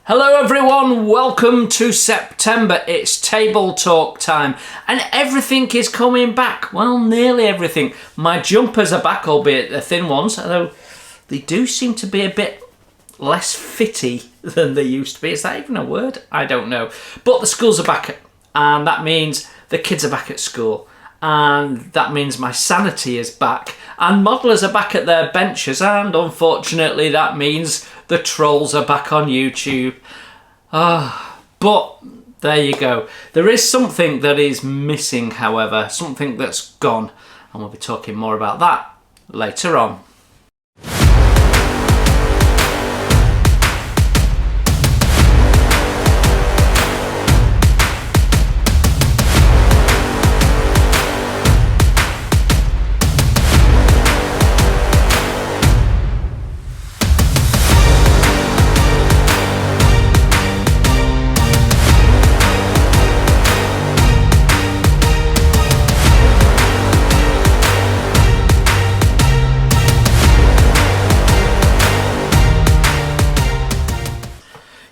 Hello everyone, welcome to September. It's table talk time and everything is coming back. Well, nearly everything. My jumpers are back, albeit the thin ones, although they do seem to be a bit less fitty than they used to be. Is that even a word? I don't know. But the schools are back and that means the kids are back at school. And that means my sanity is back and modelers are back at their benches, and unfortunately that means the trolls are back on YouTube. But there you go. There is something that is missing, however, something that's gone, and we'll be talking more about that later on.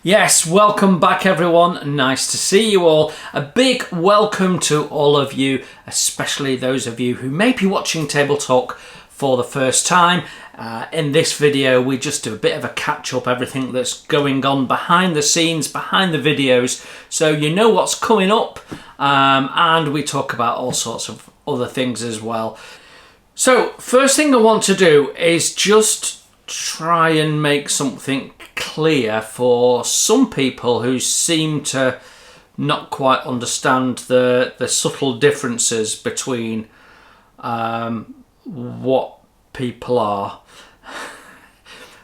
Yes, welcome back everyone. Nice to see you all. A big welcome to all of you, especially those of you who may be watching Table Talk for the first time. In this video, we just do a bit of a catch up, everything that's going on behind the scenes, behind the videos, so you know what's coming up, and we talk about all sorts of other things as well. So, first thing I want to do is just try and make something clear for some people who seem to not quite understand the subtle differences between what people are,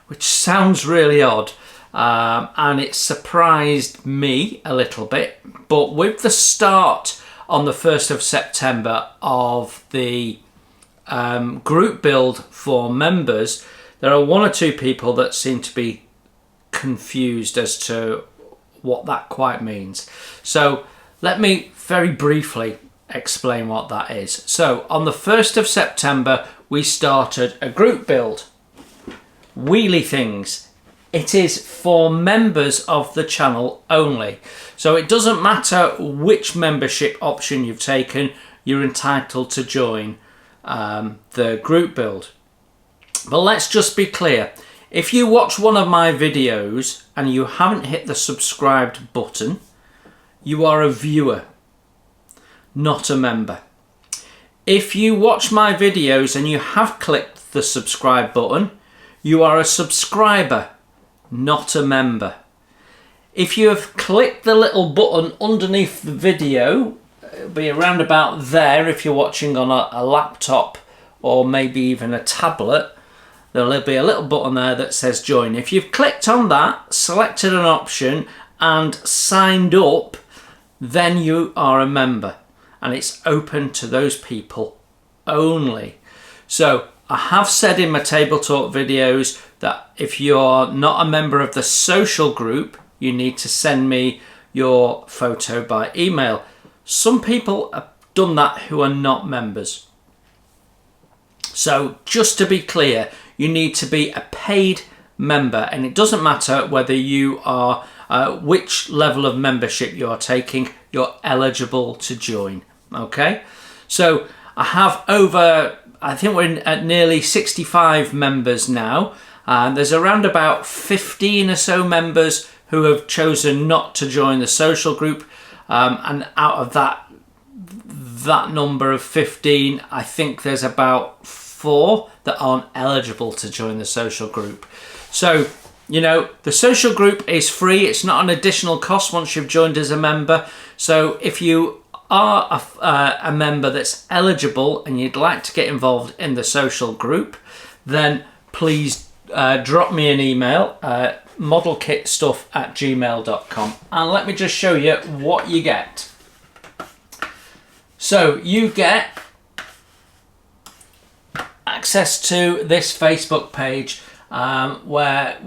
which sounds really odd, and it surprised me a little bit. But with the start on the 1st of September of the group build for members, there are one or two people that seem to be confused as to what that quite means. So let me very briefly explain what that is. So on the 1st of September, we started a group build. Wheelie Things. It is for members of the channel only. So it doesn't matter which membership option you've taken, you're entitled to join the group build. But let's just be clear. If you watch one of my videos and you haven't hit the subscribed button, you are a viewer, not a member. If you watch my videos and you have clicked the subscribe button, you are a subscriber, not a member. If you have clicked the little button underneath the video, it'll be around about there if you're watching on a laptop or maybe even a tablet. There'll be a little button there that says join. If you've clicked on that, selected an option and signed up, then you are a member and it's open to those people only. So I have said in my Table Talk videos that if you're not a member of the social group, you need to send me your photo by email. Some people have done that who are not members. So just to be clear, you need to be a paid member, and it doesn't matter whether you are which level of membership you are taking, you're eligible to join. Okay, so I have over, I think we're at nearly 65 members now, and there's around about 15 or so members who have chosen not to join the social group, and out of that number of 15, I think there's about 4 that aren't eligible to join the social group. So, you know, the social group is free. It's not an additional cost once you've joined as a member. So if you are a member that's eligible and you'd like to get involved in the social group, then please drop me an email, modelkitstuff@gmail.com, and let me just show you what you get. So you get access to this Facebook page where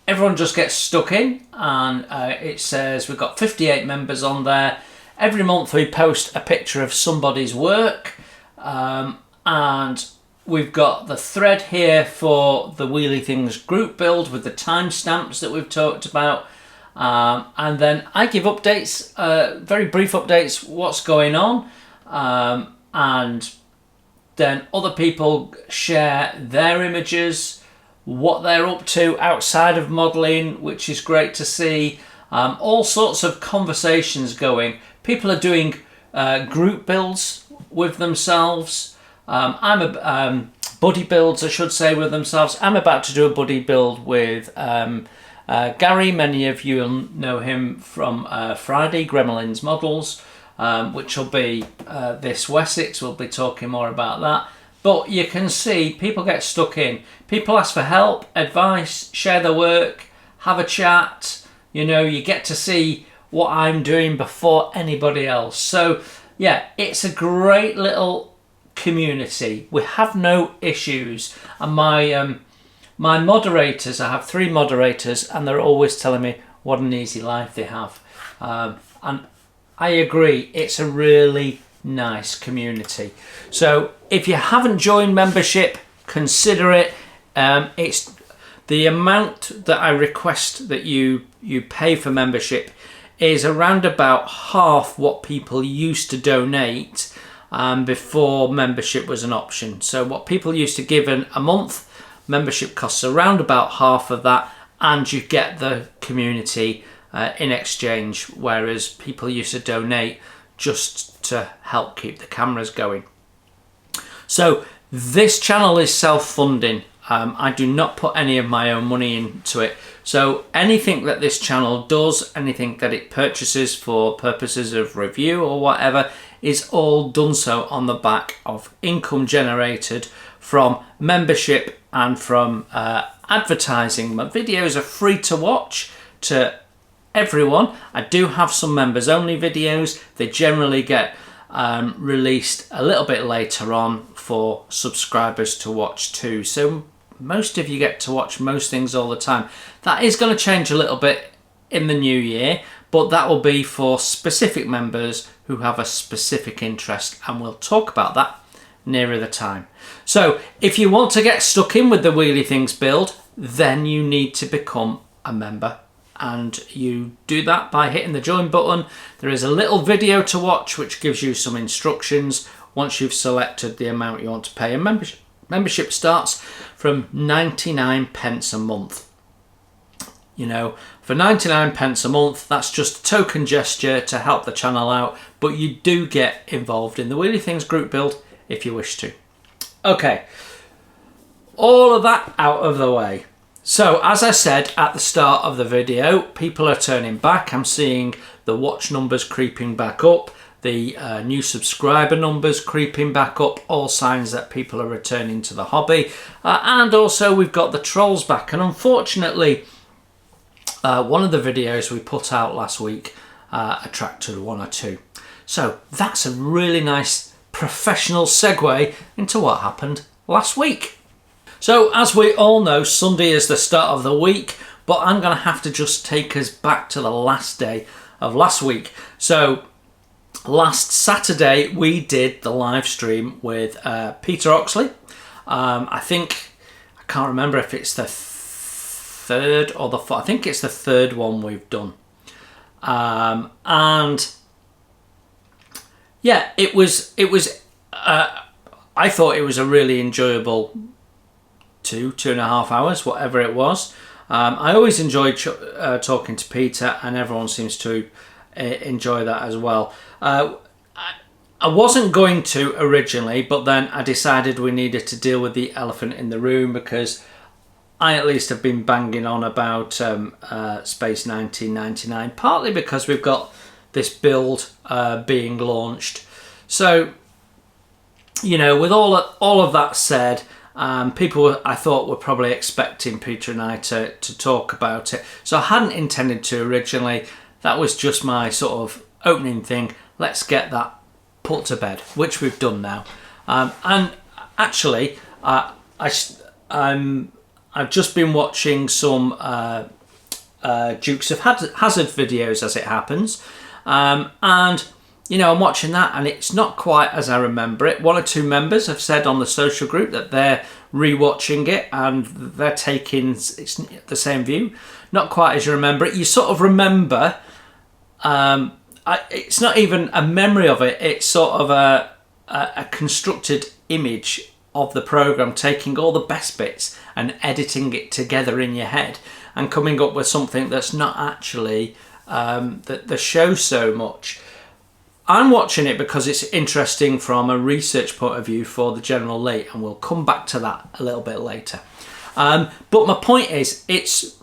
everyone just gets stuck in, and it says we've got 58 members on there. Every month we post a picture of somebody's work, and we've got the thread here for the Wheelie Things group build with the timestamps that we've talked about. And then I give updates, very brief updates, what's going on. And then other people share their images, what they're up to outside of modelling, which is great to see. All sorts of conversations going. People are doing group builds with themselves. Buddy builds, I should say, with themselves. I'm about to do a buddy build with Gary. Many of you will know him from Friday, Gremlins Models, which will be this Wessex. We'll be talking more about that. But you can see people get stuck in. People ask for help, advice, share their work, have a chat. You know, you get to see what I'm doing before anybody else. So yeah, it's a great little community. We have no issues. And my moderators, I have 3 moderators, and they're always telling me what an easy life they have. And I agree, it's a really nice community. So if you haven't joined membership, consider it. It's the amount that I request that you pay for membership is around about half what people used to donate before membership was an option. So what people used to give in a month, membership costs around about half of that, and you get the community in exchange, whereas people used to donate just to help keep the cameras going. So this channel is self-funding. I do not put any of my own money into it. So anything that this channel does, anything that it purchases for purposes of review or whatever, is all done so on the back of income generated from membership and from advertising. My videos are free to watch to everyone. I do have some members only videos. They generally get released a little bit later on for subscribers to watch too. So most of you get to watch most things all the time. That is going to change a little bit in the new year, but that will be for specific members who have a specific interest, and we'll talk about that nearer the time. So if you want to get stuck in with the Wheelie Things build, then you need to become a member, and you do that by hitting the join button. There is a little video to watch which gives you some instructions once you've selected the amount you want to pay. And membership starts from 99 pence a month. You know, for 99 pence a month, that's just a token gesture to help the channel out, but you do get involved in the Wheelie Things group build if you wish to. Okay, all of that out of the way. So as I said at the start of the video, people are turning back. I'm seeing the watch numbers creeping back up, the new subscriber numbers creeping back up, all signs that people are returning to the hobby. And also we've got the trolls back, and unfortunately one of the videos we put out last week attracted 1 or 2. So that's a really nice professional segue into what happened last week. So as we all know, Sunday is the start of the week, but I'm going to have to just take us back to the last day of last week. So last Saturday we did the live stream with Peter Oxley. I can't remember if it's the third or the fourth. I think it's the third one we've done. And yeah, it was I thought it was a really enjoyable 2.5 hours, whatever it was. I always enjoyed talking to Peter, and everyone seems to enjoy that as well. I wasn't going to originally, but then I decided we needed to deal with the elephant in the room, because I at least have been banging on about Space 1999, partly because we've got this build being launched. So, you know, with all of that said, people I thought were probably expecting Peter and I to talk about it. So I hadn't intended to originally. That was just my sort of opening thing. Let's get that put to bed, which we've done now. And actually, I've just been watching some Dukes of Hazzard videos, as it happens. And I'm watching that and it's not quite as I remember it. One or two members have said on the social group that they're rewatching it and they're taking it's the same view. Not quite as you remember it. You sort of remember, it's not even a memory of it. It's sort of a constructed image of the programme, taking all the best bits and editing it together in your head and coming up with something that's not actually the show so much. I'm watching it because it's interesting from a research point of view for the general Lee, and we'll come back to that a little bit later. But my point is, it's,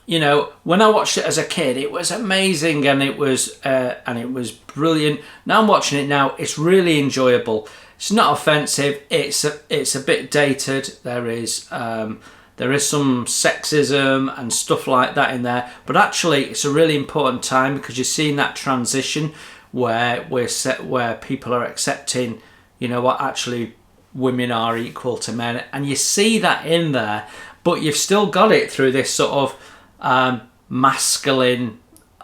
when I watched it as a kid, it was amazing and it was brilliant. Now I'm watching it now, it's really enjoyable. It's not offensive. It's a bit dated. There is some sexism and stuff like that in there, but actually it's a really important time because you're seeing that transition where people are accepting, what actually women are equal to men, and you see that in there, but you've still got it through this sort of masculine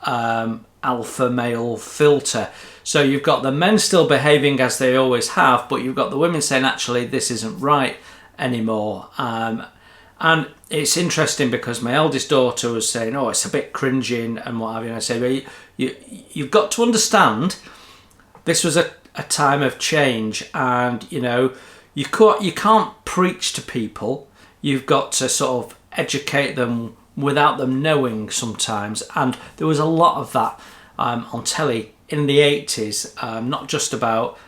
alpha male filter. So you've got the men still behaving as they always have, but you've got the women saying, actually, this isn't right anymore. And it's interesting because my eldest daughter was saying, oh, it's a bit cringing and what have you. And I say, well, you've got to understand this was a time of change, and, you can't preach to people. You've got to sort of educate them without them knowing sometimes. And there was a lot of that on telly in the 80s, not just about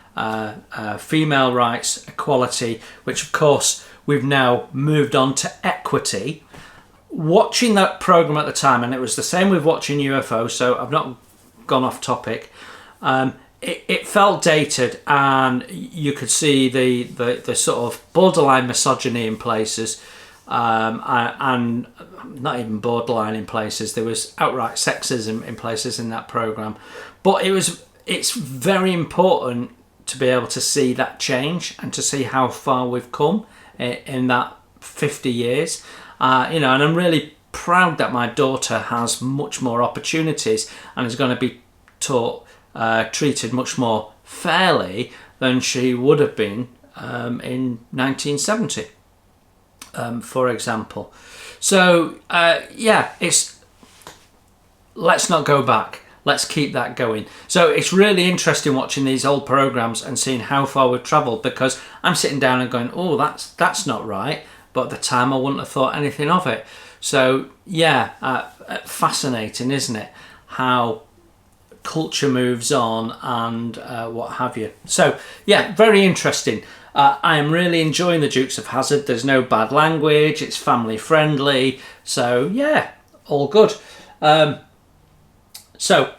female rights, equality, which of course we've now moved on to equity. Watching that programme at the time, and it was the same with watching UFO, so I've not gone off topic, it felt dated, and you could see the sort of borderline misogyny in places, and not even borderline in places, there was outright sexism in places in that programme. But it's very important to be able to see that change and to see how far we've come in that 50 years. And I'm really proud that my daughter has much more opportunities and is going to be treated much more fairly than she would have been in 1970, for example. So, let's not go back. Let's keep that going. So it's really interesting watching these old programs and seeing how far we've travelled, because I'm sitting down and going, oh, that's not right. But at the time I wouldn't have thought anything of it. So fascinating, isn't it? How culture moves on and what have you. So very interesting. I am really enjoying the Dukes of Hazzard. There's no bad language. It's family friendly. So all good. So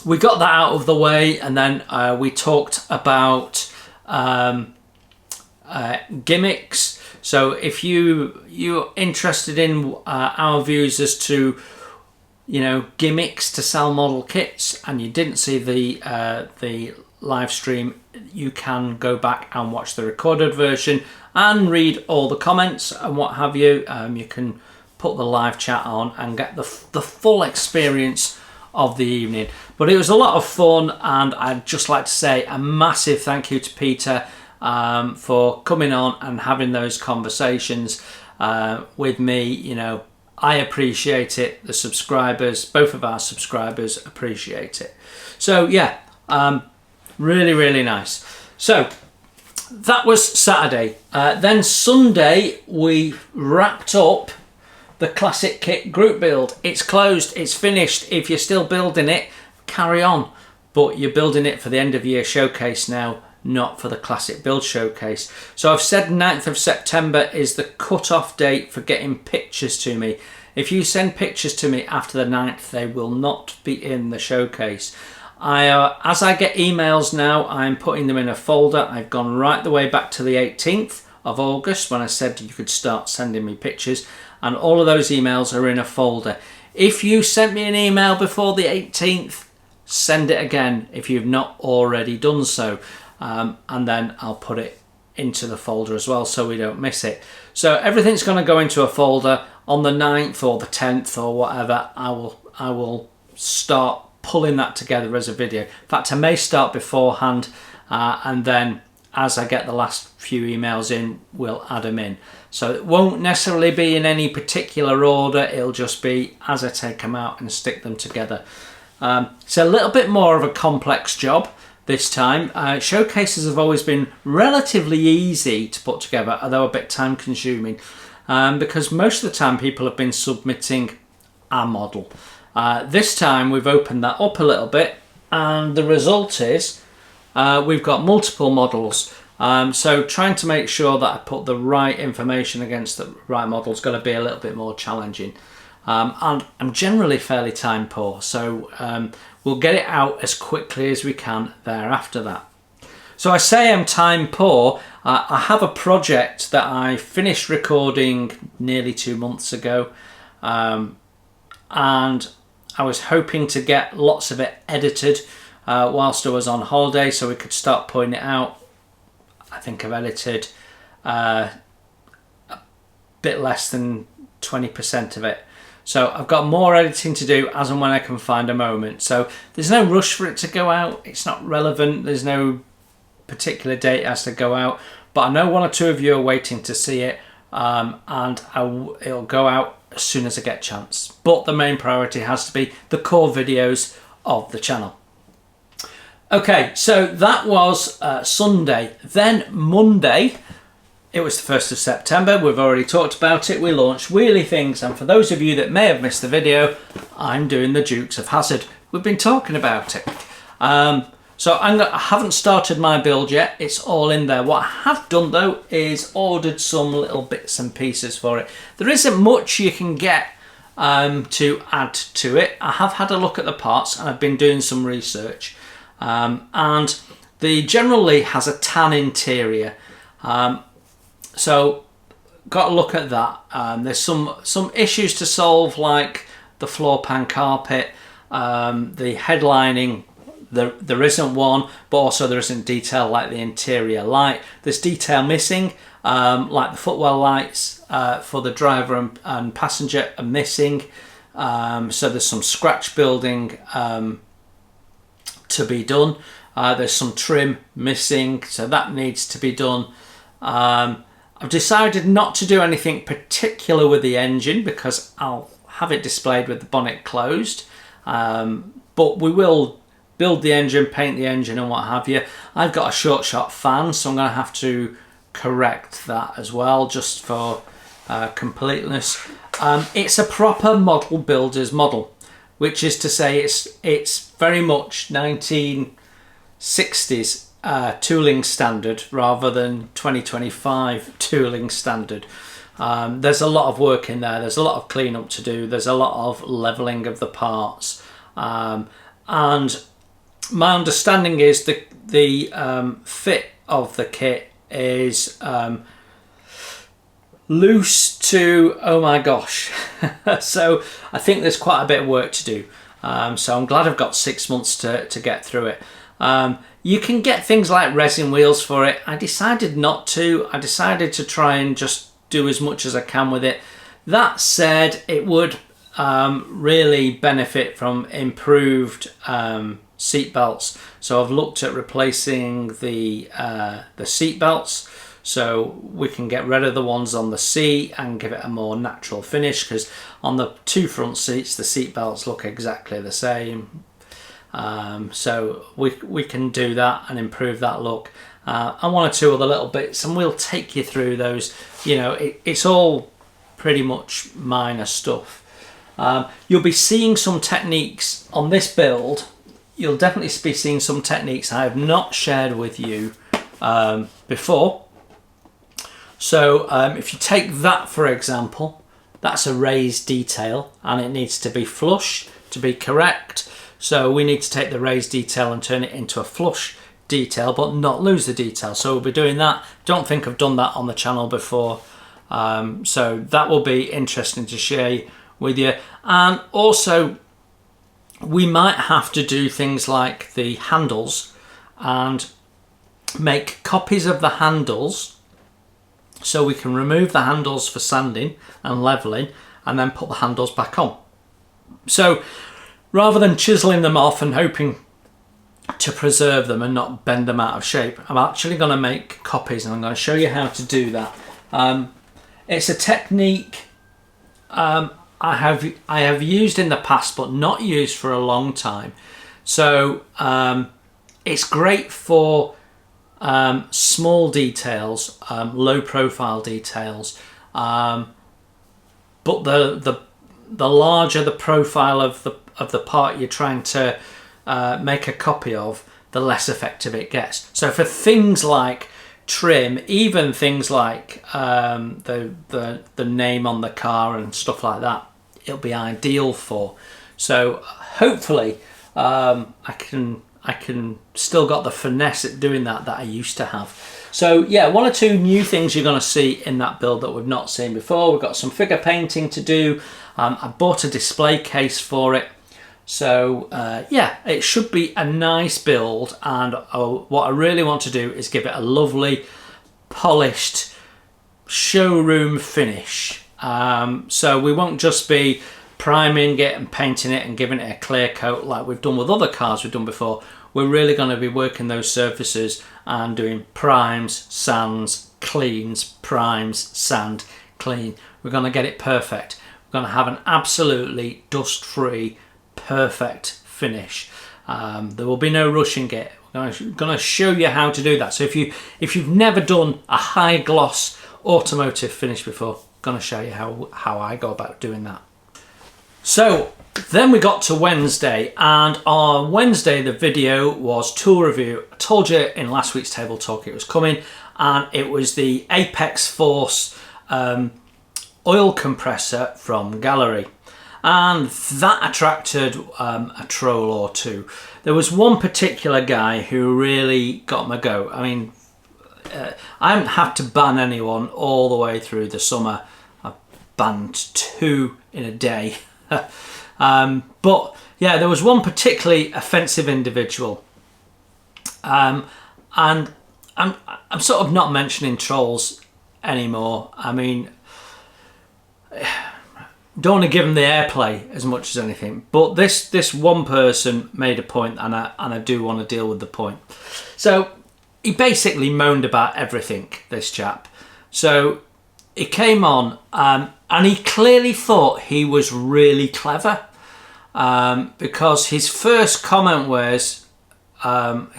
we got that out of the way, and then we talked about gimmicks. So if you're interested in our views as to gimmicks to sell model kits, and you didn't see the live stream, you can go back and watch the recorded version and read all the comments and what have you. You can put the live chat on and get the full experience of the evening. But it was a lot of fun, and I'd just like to say a massive thank you to Peter for coming on and having those conversations with me. I appreciate it. The subscribers, both of our subscribers, appreciate it. So really, really nice. So that was Saturday. Then Sunday we wrapped up the Classic Kit group build. It's closed, it's finished. If you're still building it, carry on. But you're building it for the end of year showcase now, not for the Classic Build Showcase. So I've said 9th of September is the cut-off date for getting pictures to me. If you send pictures to me after the 9th, they will not be in the showcase. As I get emails now, I'm putting them in a folder. I've gone right the way back to the 18th of August when I said you could start sending me pictures, and all of those emails are in a folder. If you sent me an email before the 18th, send it again if you've not already done so, and then I'll put it into the folder as well so we don't miss it. So everything's going to go into a folder. On the 9th or the 10th or whatever, I will start pulling that together as a video. In fact, I may start beforehand and then as I get the last few emails in, we'll add them in. So it won't necessarily be in any particular order, it'll just be as I take them out and stick them together. It's a little bit more of a complex job this time. Showcases have always been relatively easy to put together, although a bit time consuming, because most of the time people have been submitting a model. This time we've opened that up a little bit, and the result is we've got multiple models. So trying to make sure that I put the right information against the right model is going to be a little bit more challenging. And I'm generally fairly time poor, so we'll get it out as quickly as we can thereafter that. So I say I'm time poor. I have a project that I finished recording nearly 2 months ago, and I was hoping to get lots of it edited whilst I was on holiday so we could start putting it out. I think I've edited a bit less than 20% of it. So I've got more editing to do as and when I can find a moment. So there's no rush for it to go out. It's not relevant. There's no particular date it has to go out. But I know one or two of you are waiting to see it, and it'll go out as soon as I get a chance. But the main priority has to be the core videos of the channel. Okay, so that was Sunday. Then Monday, it was the 1st of September. We've already talked about it. We launched Wheelie Things, and for those of you that may have missed the video, I'm doing the Dukes of Hazzard. We've been talking about it. So I haven't started my build yet. It's all in there. What I have done though is ordered some little bits and pieces for it. There isn't much you can get to add to it. I have had a look at the parts and I've been doing some research. And the generally has a tan interior. So got to look at that. There's some issues to solve, like the floor pan carpet, the headlining. There isn't one, but also there isn't detail like the interior light. There's detail missing, like the footwell lights for the driver and passenger are missing. So there's some scratch building to be done. There's some trim missing, so that needs to be done. I've decided not to do anything particular with the engine because I'll have it displayed with the bonnet closed, but we will build the engine, paint the engine and what have you. I've got a short shot fan, so I'm going to have to correct that as well, just for completeness. It's a proper model builder's model, which is to say it's very much 1960s tooling standard rather than 2025 tooling standard. There's a lot of work in there. There's a lot of cleanup to do. There's a lot of leveling of the parts, and my understanding is the fit of the kit is loose to, oh my gosh. So I think there's quite a bit of work to do. So I'm glad I've got 6 months to get through it. You can get things like resin wheels for it. I decided not to. I decided to try and just do as much as I can with it. That said, it would really benefit from improved seat belts. So I've looked at replacing the seat belts, so we can get rid of the ones on the seat and give it a more natural finish, because on the two front seats the seat belts look exactly the same. So we can do that and improve that look, and one or two other little bits, and we'll take you through those. You know, it's all pretty much minor stuff. You'll be seeing some techniques on this build. You'll definitely be seeing some techniques I have not shared with you before. So if you take that for example, that's a raised detail and it needs to be flush to be correct. So we need to take the raised detail and turn it into a flush detail but not lose the detail. So we'll be doing that. Don't think I've done that on the channel before. So that will be interesting to share with you. And also we might have to do things like the handles and make copies of the handles so we can remove the handles for sanding and leveling and then put the handles back on. So rather than chiseling them off and hoping to preserve them and not bend them out of shape, I'm actually going to make copies, and I'm going to show you how to do that. It's a technique I have used in the past but not used for a long time. So it's great for small details, low profile details, but the larger the profile of the part you're trying to make a copy of, the less effective it gets. So for things like trim, even things like the name on the car and stuff like that, it'll be ideal for. So hopefully I can still got the finesse at doing that I used to have. So yeah, one or two new things you're going to see in that build that we've not seen before. We've got some figure painting to do. I bought a display case for it. So yeah, it should be a nice build, and what I really want to do is give it a lovely polished showroom finish. So we won't just be priming it and painting it and giving it a clear coat like we've done with other cars we've done before. We're really going to be working those surfaces and doing primes, sands, cleans, primes, sand, clean. We're going to get it perfect. We're going to have an absolutely dust-free, perfect finish. There will be no rushing it. We're going to show you how to do that. So if you've never done a high gloss automotive finish before, I'm going to show you how I go about doing that. So then we got to Wednesday, and on Wednesday the video was tool review. I told you in last week's table talk it was coming, and it was the Apex Force oil compressor from Gaahleri, and that attracted a troll or two. There was one particular guy who really got my goat. I mean, I haven't had to ban anyone all the way through the summer. I banned 2 in a day. But yeah, there was one particularly offensive individual, and I'm sort of not mentioning trolls anymore. I mean, don't want to give them the airplay as much as anything, but this one person made a point, and I do want to deal with the point. So he basically moaned about everything, this chap. So he came on, and he clearly thought he was really clever, because his first comment was, I've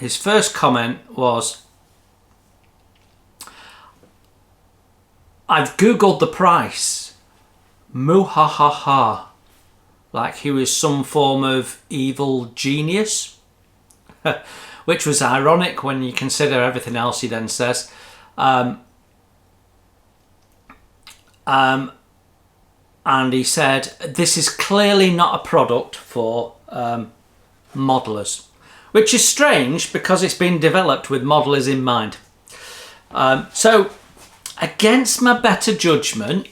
googled the price, moo ha ha ha, like he was some form of evil genius, which was ironic when you consider everything else he then says. And he said, this is clearly not a product for modelers, which is strange because it's been developed with modelers in mind. So against my better judgment,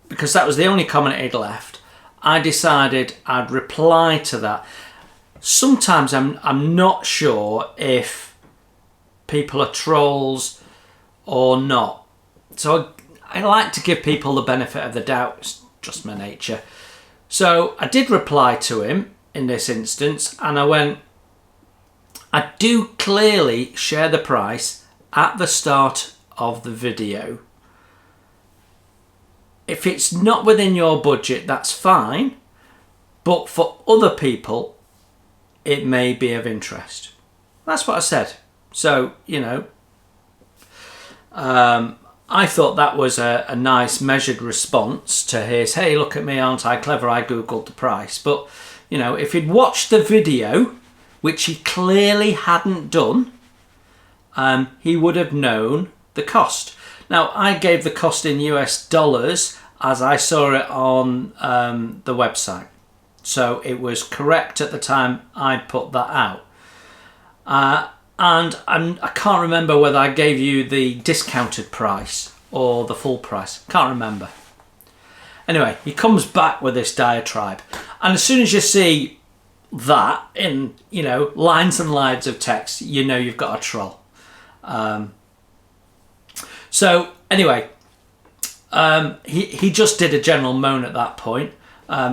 because that was the only comment he'd left, I decided I'd reply to that. Sometimes I'm not sure if people are trolls or not. So I like to give people the benefit of the doubt. It's just my nature. So I did reply to him in this instance, and I went, I do clearly share the price at the start of the video. If it's not within your budget, that's fine, but for other people it may be of interest. That's what I said. So, you know, I thought that was a nice measured response to his, hey, look at me, aren't I clever, I googled the price. But, you know, if he'd watched the video, which he clearly hadn't done, he would have known the cost. Now, I gave the cost in US dollars as I saw it on the website. So it was correct at the time I put that out. And I can't remember whether I gave you the discounted price or the full price. Can't remember. Anyway, he comes back with this diatribe. And as soon as you see that in, you know, lines and lines of text, you know you've got a troll. So anyway, he just did a general moan at that point.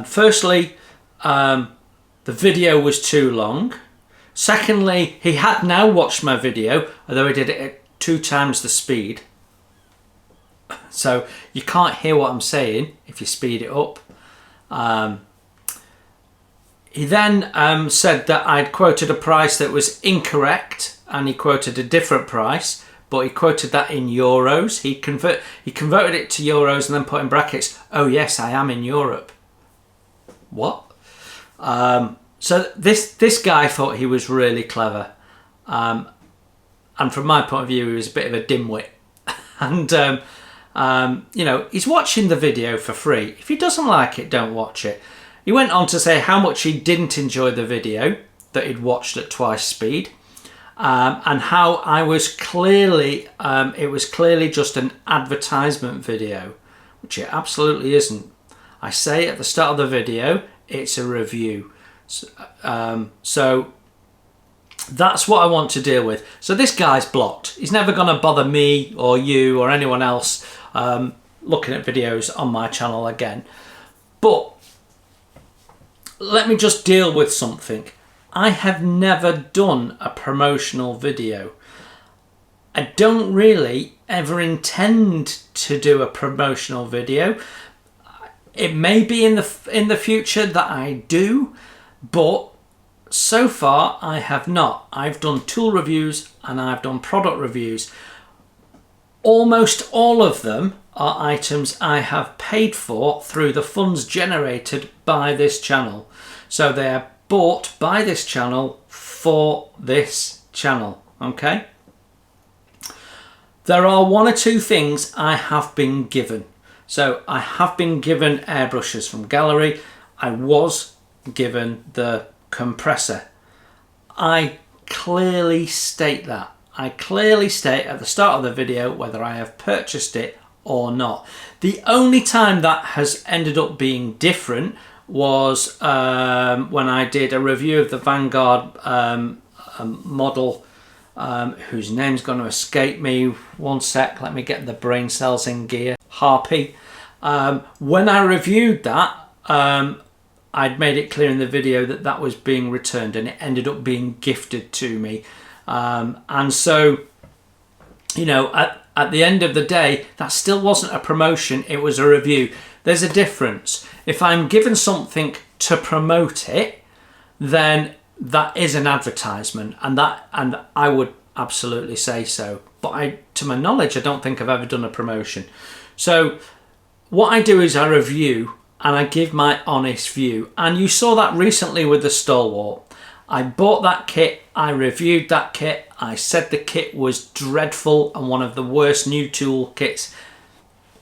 Firstly, the video was too long. Secondly, he had now watched my video, although he did it at 2 times the speed. So you can't hear what I'm saying if you speed it up. He then said that I'd quoted a price that was incorrect, and he quoted a different price, but he quoted that in euros. He converted it to euros and then put in brackets, "Oh yes, I am in Europe." What? So this guy thought he was really clever, and from my point of view, he was a bit of a dimwit. And you know, he's watching the video for free. If he doesn't like it, don't watch it. He went on to say how much he didn't enjoy the video that he'd watched at twice speed, and how I was clearly, it was clearly just an advertisement video, which it absolutely isn't. I say at the start of the video, it's a review. So that's what I want to deal with. So this guy's blocked. He's never going to bother me or you or anyone else looking at videos on my channel again. But let me just deal with something. I have never done a promotional video. I don't really ever intend to do a promotional video. It may be in the future that I do, but so far I have not. I've done tool reviews and I've done product reviews. Almost all of them are items I have paid for through the funds generated by this channel. So they are bought by this channel for this channel, okay? There are 1 or 2 things I have been given. So I have been given airbrushes from Gaahleri. I was given the compressor. I clearly state that. I clearly state at the start of the video whether I have purchased it or not. The only time that has ended up being different was when I did a review of the Vanguard model, whose name's going to escape me. One sec, let me get the brain cells in gear. Harpy. When I reviewed that, I'd made it clear in the video that that was being returned, and it ended up being gifted to me. And so, you know, at the end of the day, that still wasn't a promotion, it was a review. There's a difference. If I'm given something to promote it, then that is an advertisement, and I would absolutely say so. But to my knowledge, I don't think I've ever done a promotion. So what I do is I review and I give my honest view. And you saw that recently with the Stalwart. I bought that kit, I reviewed that kit, I said the kit was dreadful and one of the worst new tool kits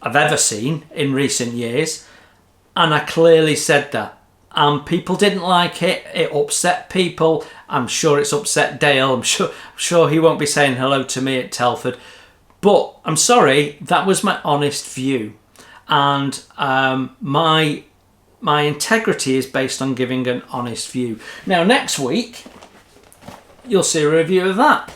I've ever seen in recent years. And I clearly said that. People didn't like it, it upset people. I'm sure it's upset Dale, I'm sure he won't be saying hello to me at Telford. But I'm sorry, that was my honest view. And my integrity is based on giving an honest view. Now next week, you'll see a review of that.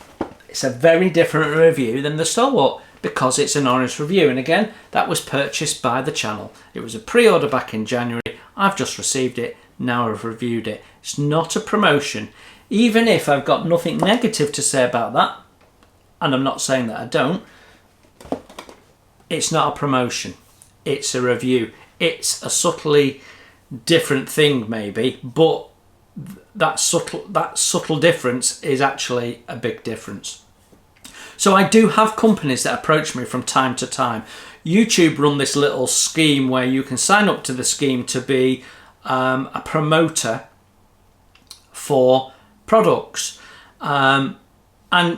It's a very different review than the Stalwart because it's an honest review. And again, that was purchased by the channel. It was a pre-order back in January. I've just received it. Now I've reviewed it. It's not a promotion. Even if I've got nothing negative to say about that, and I'm not saying that I don't, it's not a promotion. It's a review. It's a subtly different thing maybe, but that subtle difference is actually a big difference. So I do have companies that approach me from time to time. YouTube run this little scheme where you can sign up to the scheme to be a promoter for products. And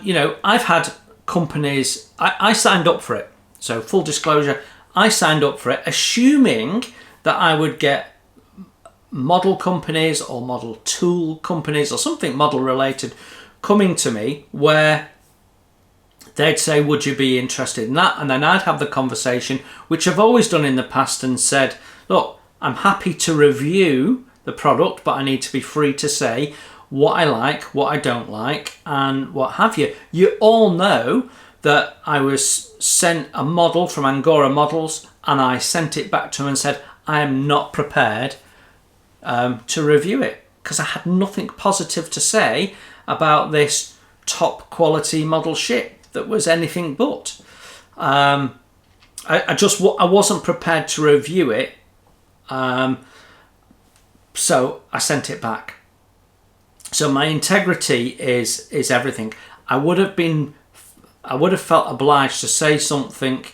you know, I've had companies, I signed up for it. So full disclosure, I signed up for it assuming that I would get model companies or model tool companies or something model related coming to me where they'd say, would you be interested in that? And then I'd have the conversation, which I've always done in the past, and said, look, I'm happy to review the product, but I need to be free to say what I like, what I don't like, and what have you. You all know that I was sent a model from Angora Models, and I sent it back to them and said, I am not prepared to review it, because I had nothing positive to say about this top quality model ship that was anything but. I wasn't prepared to review it, so I sent it back. So my integrity is everything. I would have felt obliged to say something,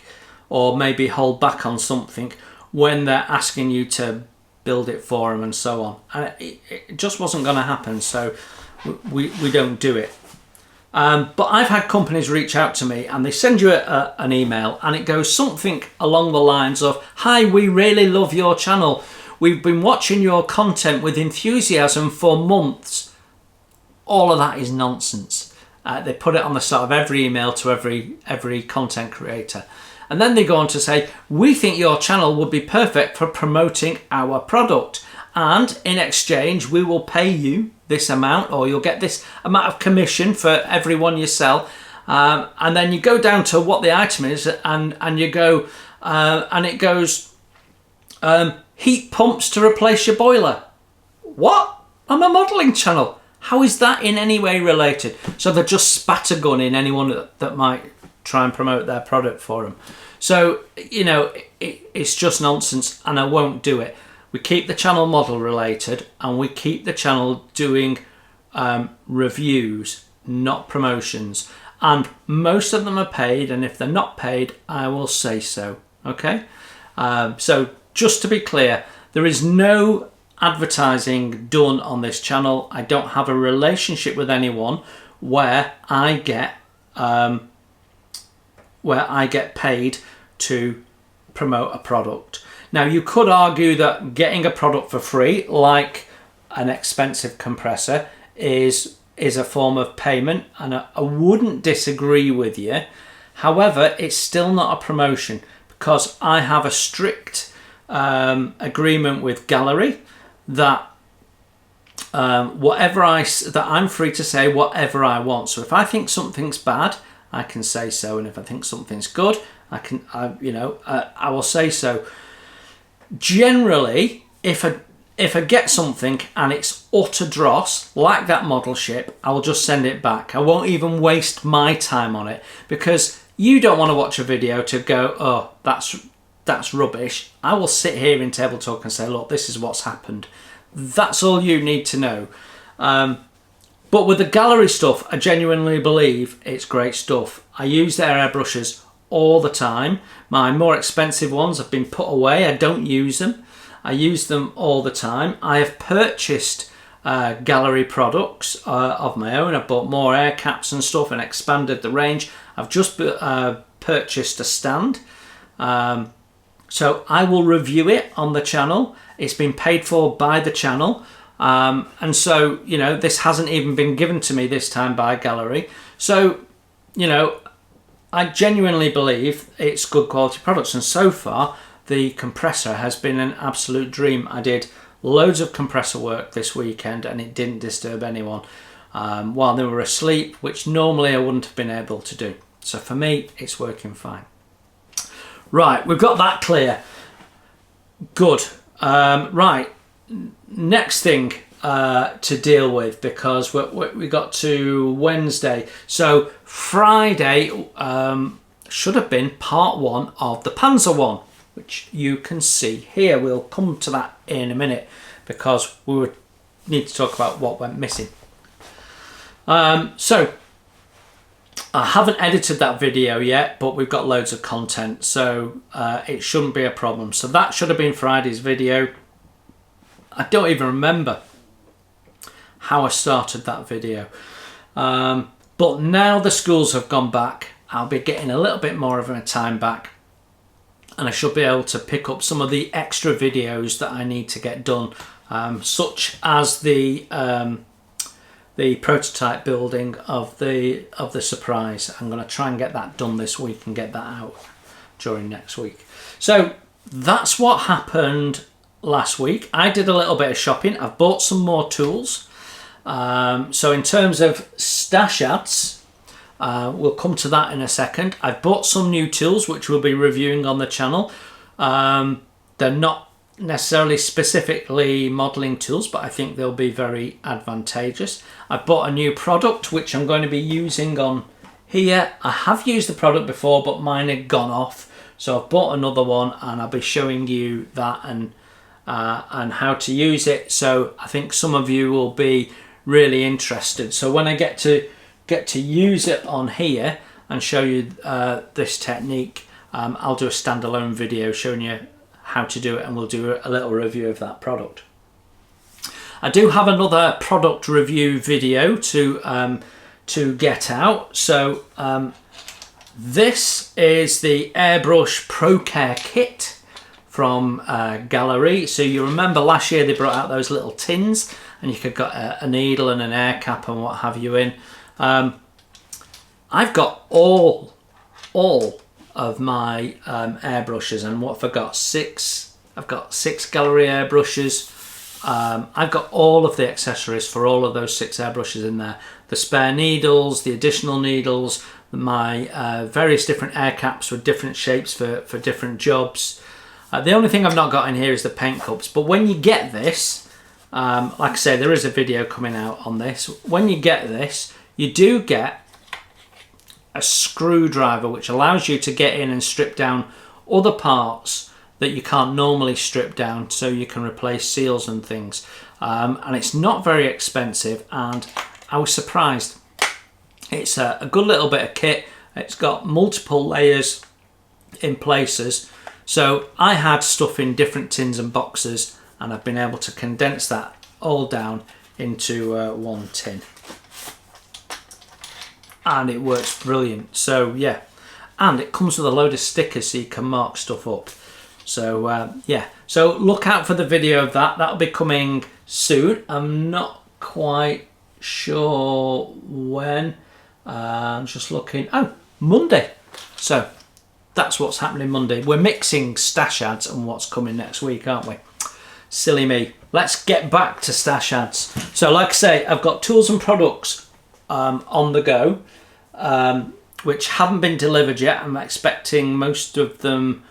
or maybe hold back on something when they're asking you to build it for them and so on. And it just wasn't going to happen, so we don't do it. But I've had companies reach out to me and they send you an email and it goes something along the lines of, "Hi, we really love your channel. We've been watching your content with enthusiasm for months." All of that is nonsense. They put it on the start of every email to every content creator. And then they go on to say, "We think your channel would be perfect for promoting our product. And in exchange, we will pay you this amount, or you'll get this amount of commission for everyone you sell." And then you go down to what the item is, and you go, and it goes, "Heat pumps to replace your boiler." What? I'm a modelling channel. How is that in any way related? So they're just spattergunning anyone that might try and promote their product for them. So, you know, it's just nonsense, and I won't do it. We keep the channel model related, and we keep the channel doing reviews, not promotions. And most of them are paid, and if they're not paid, I will say so. Okay? So just to be clear, there is no advertising done on this channel. I don't have a relationship with anyone where I get paid to promote a product. Now, you could argue that getting a product for free, like an expensive compressor, is a form of payment, and I wouldn't disagree with you. However, it's still not a promotion, because I have a strict agreement with Gaahleri that that I'm free to say whatever I want. So if I think something's bad, I can say so, and if I think something's good, I will say so. Generally, if I get something and it's utter dross, like that model ship, I will just send it back. I won't even waste my time on it, because you don't want to watch a video to go, "Oh, that's rubbish." I will sit here in Table Talk and say, "Look, this is what's happened." That's all you need to know. But with the Gaahleri stuff, I genuinely believe it's great stuff. I use their airbrushes all the time. My more expensive ones have been put away. I don't use them. I use them all the time. I have purchased Gaahleri products of my own. I've bought more air caps and stuff and expanded the range. I've just purchased a stand. So I will review it on the channel. It's been paid for by the channel. And so, you know, this hasn't even been given to me this time by Gaahleri. So, you know, I genuinely believe it's good quality products. And so far, the compressor has been an absolute dream. I did loads of compressor work this weekend, and it didn't disturb anyone while they were asleep, which normally I wouldn't have been able to do. So for me, it's working fine. Right, we've got that clear. Good. Right, next thing to deal with, because we got to Wednesday. So Friday should have been part one of the Panzer one, which you can see here. We'll come to that in a minute, because we need to talk about what went missing. So I haven't edited that video yet, but we've got loads of content, so it shouldn't be a problem. So that should have been Friday's video. I don't even remember how I started that video. But now the schools have gone back, I'll be getting a little bit more of my time back, and I should be able to pick up some of the extra videos that I need to get done, such as the prototype building of the surprise. I'm going to try and get that done this week and get that out during next week. So that's what happened last week. I did a little bit of shopping. I've bought some more tools. So in terms of stash ads, we'll come to that in a second. I've bought some new tools which we'll be reviewing on the channel. They're not necessarily specifically modelling tools, but I think they'll be very advantageous. I bought a new product which I'm going to be using on here. I have used the product before, but mine had gone off, so I've bought another one, and I'll be showing you that and how to use it. So I think some of you will be really interested. So when I get to use it on here and show you this technique, I'll do a standalone video showing you how to do it, and we'll do a little review of that product. I do have another product review video to get out. So this is the Airbrush Pro Care Kit from Gaahleri. So you remember last year they brought out those little tins, and you could get a needle and an air cap and what have you in. I've got all of my airbrushes, and what have I got? I've got 6 Gaahleri airbrushes. I've got all of the accessories for all of those 6 airbrushes in there. The spare needles, the additional needles, my various different air caps with different shapes for different jobs. The only thing I've not got in here is the paint cups. But when you get this, like I say, there is a video coming out on this. When you get this, you do get a screwdriver which allows you to get in and strip down other parts that you can't normally strip down, so you can replace seals and things. And it's not very expensive, and I was surprised. It's a good little bit of kit. It's got multiple layers in places. So I had stuff in different tins and boxes, and I've been able to condense that all down into one tin. And it works brilliant. So yeah, and it comes with a load of stickers so you can mark stuff up. So yeah, so look out for the video of that. That'll be coming soon. I'm not quite sure when. I'm just looking. Oh, Monday. So that's what's happening Monday. We're mixing stash ads and what's coming next week, aren't we? Silly me. Let's get back to stash ads. So like I say, I've got tools and products on the go, which haven't been delivered yet. I'm expecting most of them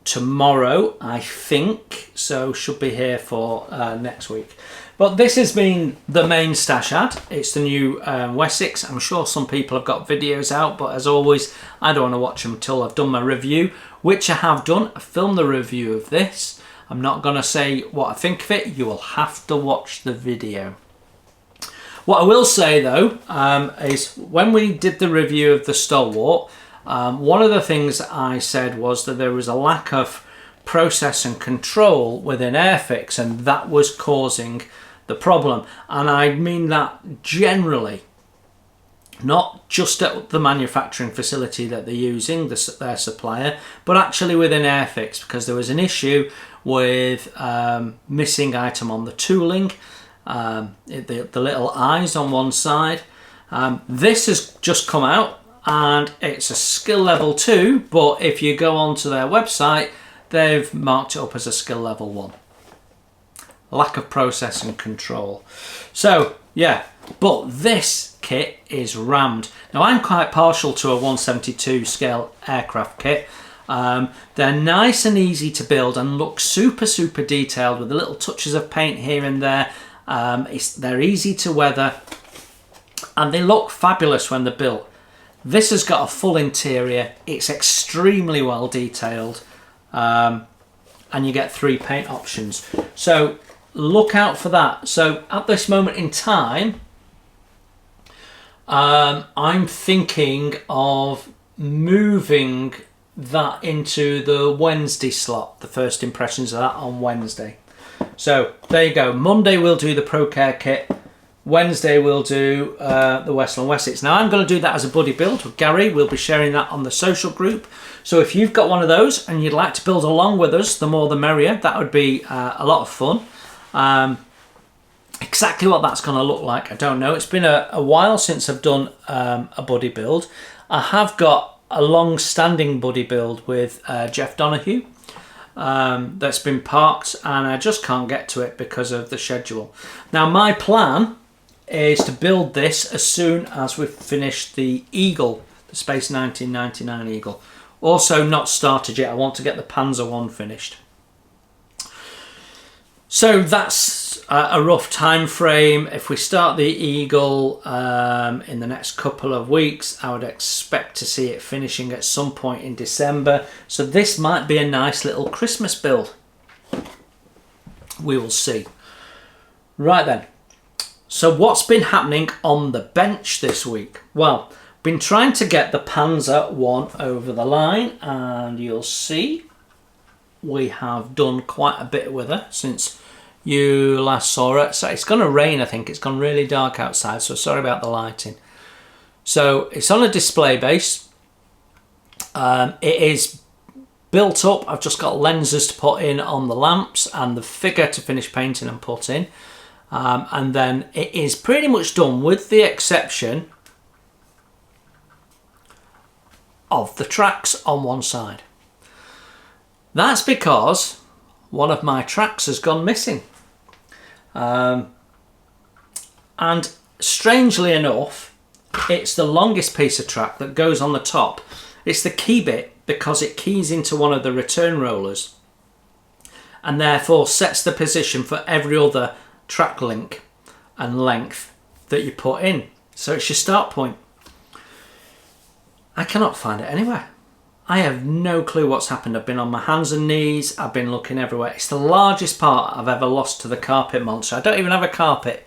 tomorrow, I think, so should be here for next week. But this has been the main stash ad. It's the new Wessex. I'm sure some people have got videos out, but as always, I don't want to watch them until I've done my review, which I have done. I filmed the review of this. I'm not going to say what I think of it. You will have to watch the video. What I will say though, is when we did the review of the Stalwart, one of the things I said was that there was a lack of process and control within Airfix, and that was causing the problem. And I mean that generally, not just at the manufacturing facility that they're using, their supplier, but actually within Airfix, because there was an issue with missing item on the tooling, the little eyes on one side. This has just come out, and it's a skill level 2, but if you go onto their website, they've marked it up as a skill level 1. Lack of process and control. So yeah, but this kit is rammed. Now I'm quite partial to a 172 scale aircraft kit. They're nice and easy to build and look super detailed with the little touches of paint here and there. They're easy to weather, and they look fabulous when they're built. This has got a full interior. It's extremely well detailed, and you get 3 paint options. So look out for that. So at this moment in time, I'm thinking of moving that into the Wednesday slot, the first impressions of that on Wednesday. So there you go. Monday we'll do the Pro Care kit. Wednesday we'll do the Westland Wessex. Now I'm going to do that as a buddy build with Gary. We'll be sharing that on the social group. So if you've got one of those and you'd like to build along with us, the more the merrier. That would be a lot of fun. Exactly what that's going to look like, I don't know. It's been a while since I've done a buddy build. I have got a long-standing buddy build with Jeff Donahue that's been parked, and I just can't get to it because of the schedule. Now my plan is to build this as soon as we've finished the Eagle, the Space 1999 Eagle. Also not started yet. I want to get the Panzer one finished. So that's a rough time frame. If we start the Eagle in the next couple of weeks, I would expect to see it finishing at some point in December. So this might be a nice little Christmas build. We will see. Right then. So what's been happening on the bench this week? Well, been trying to get the Panzer one over the line, and you'll see we have done quite a bit with her since you last saw her. So it's going to rain, I think. It's gone really dark outside, so sorry about the lighting. So it's on a display base. It is built up. I've just got lenses to put in on the lamps and the figure to finish painting and put in. And then it is pretty much done, with the exception of the tracks on one side. That's because one of my tracks has gone missing. And strangely enough, it's the longest piece of track that goes on the top. It's the key bit, because it keys into one of the return rollers and therefore sets the position for every other track link and length that you put in. So it's your start point. I cannot find it anywhere. I have no clue what's happened. I've been on my hands and knees. I've been looking everywhere. It's the largest part I've ever lost to the carpet monster. I don't even have a carpet.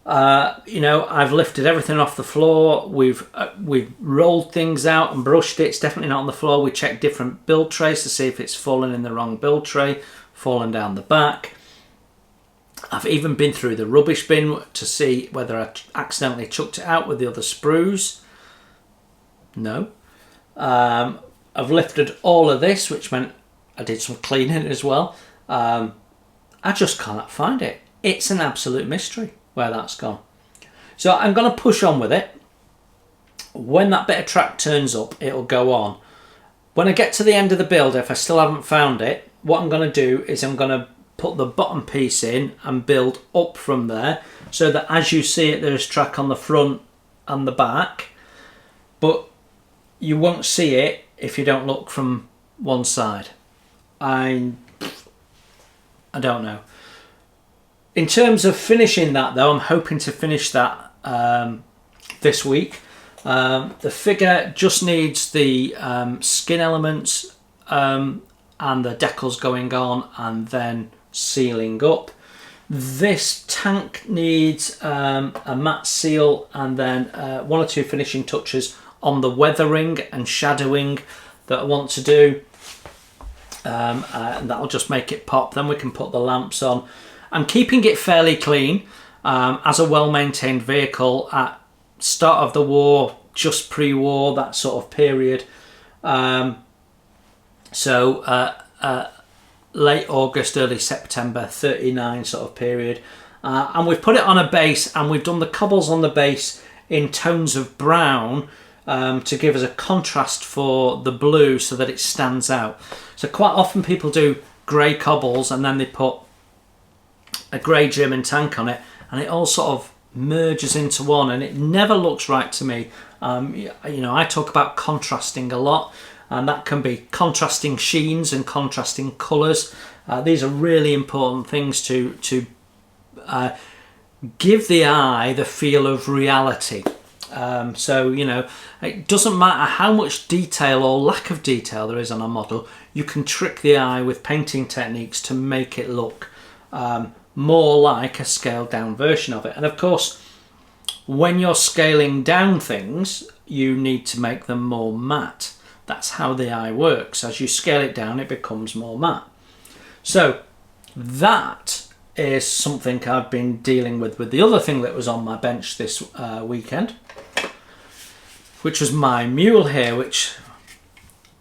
You know, I've lifted everything off the floor. We've rolled things out and brushed it. It's definitely not on the floor. We checked different build trays to see if it's fallen in the wrong build tray, fallen down the back. I've even been through the rubbish bin to see whether I accidentally chucked it out with the other sprues. No. I've lifted all of this, which meant I did some cleaning as well. I just cannot find it. It's an absolute mystery where that's gone. So I'm going to push on with it. When that bit of track turns up, it'll go on. When I get to the end of the build, if I still haven't found it, what I'm going to do is I'm going to put the bottom piece in and build up from there, so that as you see it, there's track on the front and the back, but you won't see it if you don't look from one side. I don't know. In terms of finishing that though, I'm hoping to finish that this week. The figure just needs the skin elements and the decals going on and then sealing up. This tank needs a matte seal and then one or two finishing touches on the weathering and shadowing that I want to do, and that'll just make it pop. Then we can put the lamps on. I'm keeping it fairly clean as a well-maintained vehicle at start of the war, just pre-war, that sort of period. Late August, early September, 39 sort of period. And we've put it on a base, and we've done the cobbles on the base in tones of brown to give us a contrast for the blue so that it stands out. So quite often people do grey cobbles and then they put a grey German tank on it, and it all sort of merges into one, and it never looks right to me. You know, I talk about contrasting a lot, and that can be contrasting sheens and contrasting colours. These are really important things to give the eye the feel of reality. So, you know, it doesn't matter how much detail or lack of detail there is on a model, you can trick the eye with painting techniques to make it look more like a scaled down version of it. And of course, when you're scaling down things, you need to make them more matte. That's how the eye works. As you scale it down, it becomes more matte. So that is something I've been dealing with the other thing that was on my bench this weekend, which was my mule here, which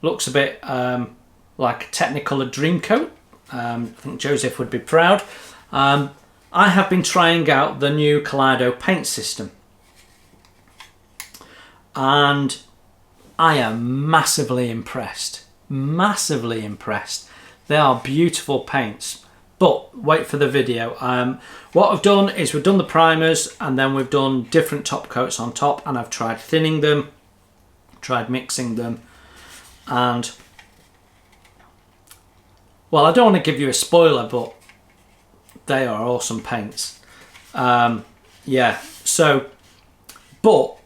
looks a bit like a Technicolor Dreamcoat. I think Joseph would be proud. I have been trying out the new Kaleido paint system, and I am massively impressed. Massively impressed. They are beautiful paints. But wait for the video. What I've done is we've done the primers, and then we've done different top coats on top, and I've tried thinning them, tried mixing them, and well, I don't want to give you a spoiler, but they are awesome paints. Yeah, so, but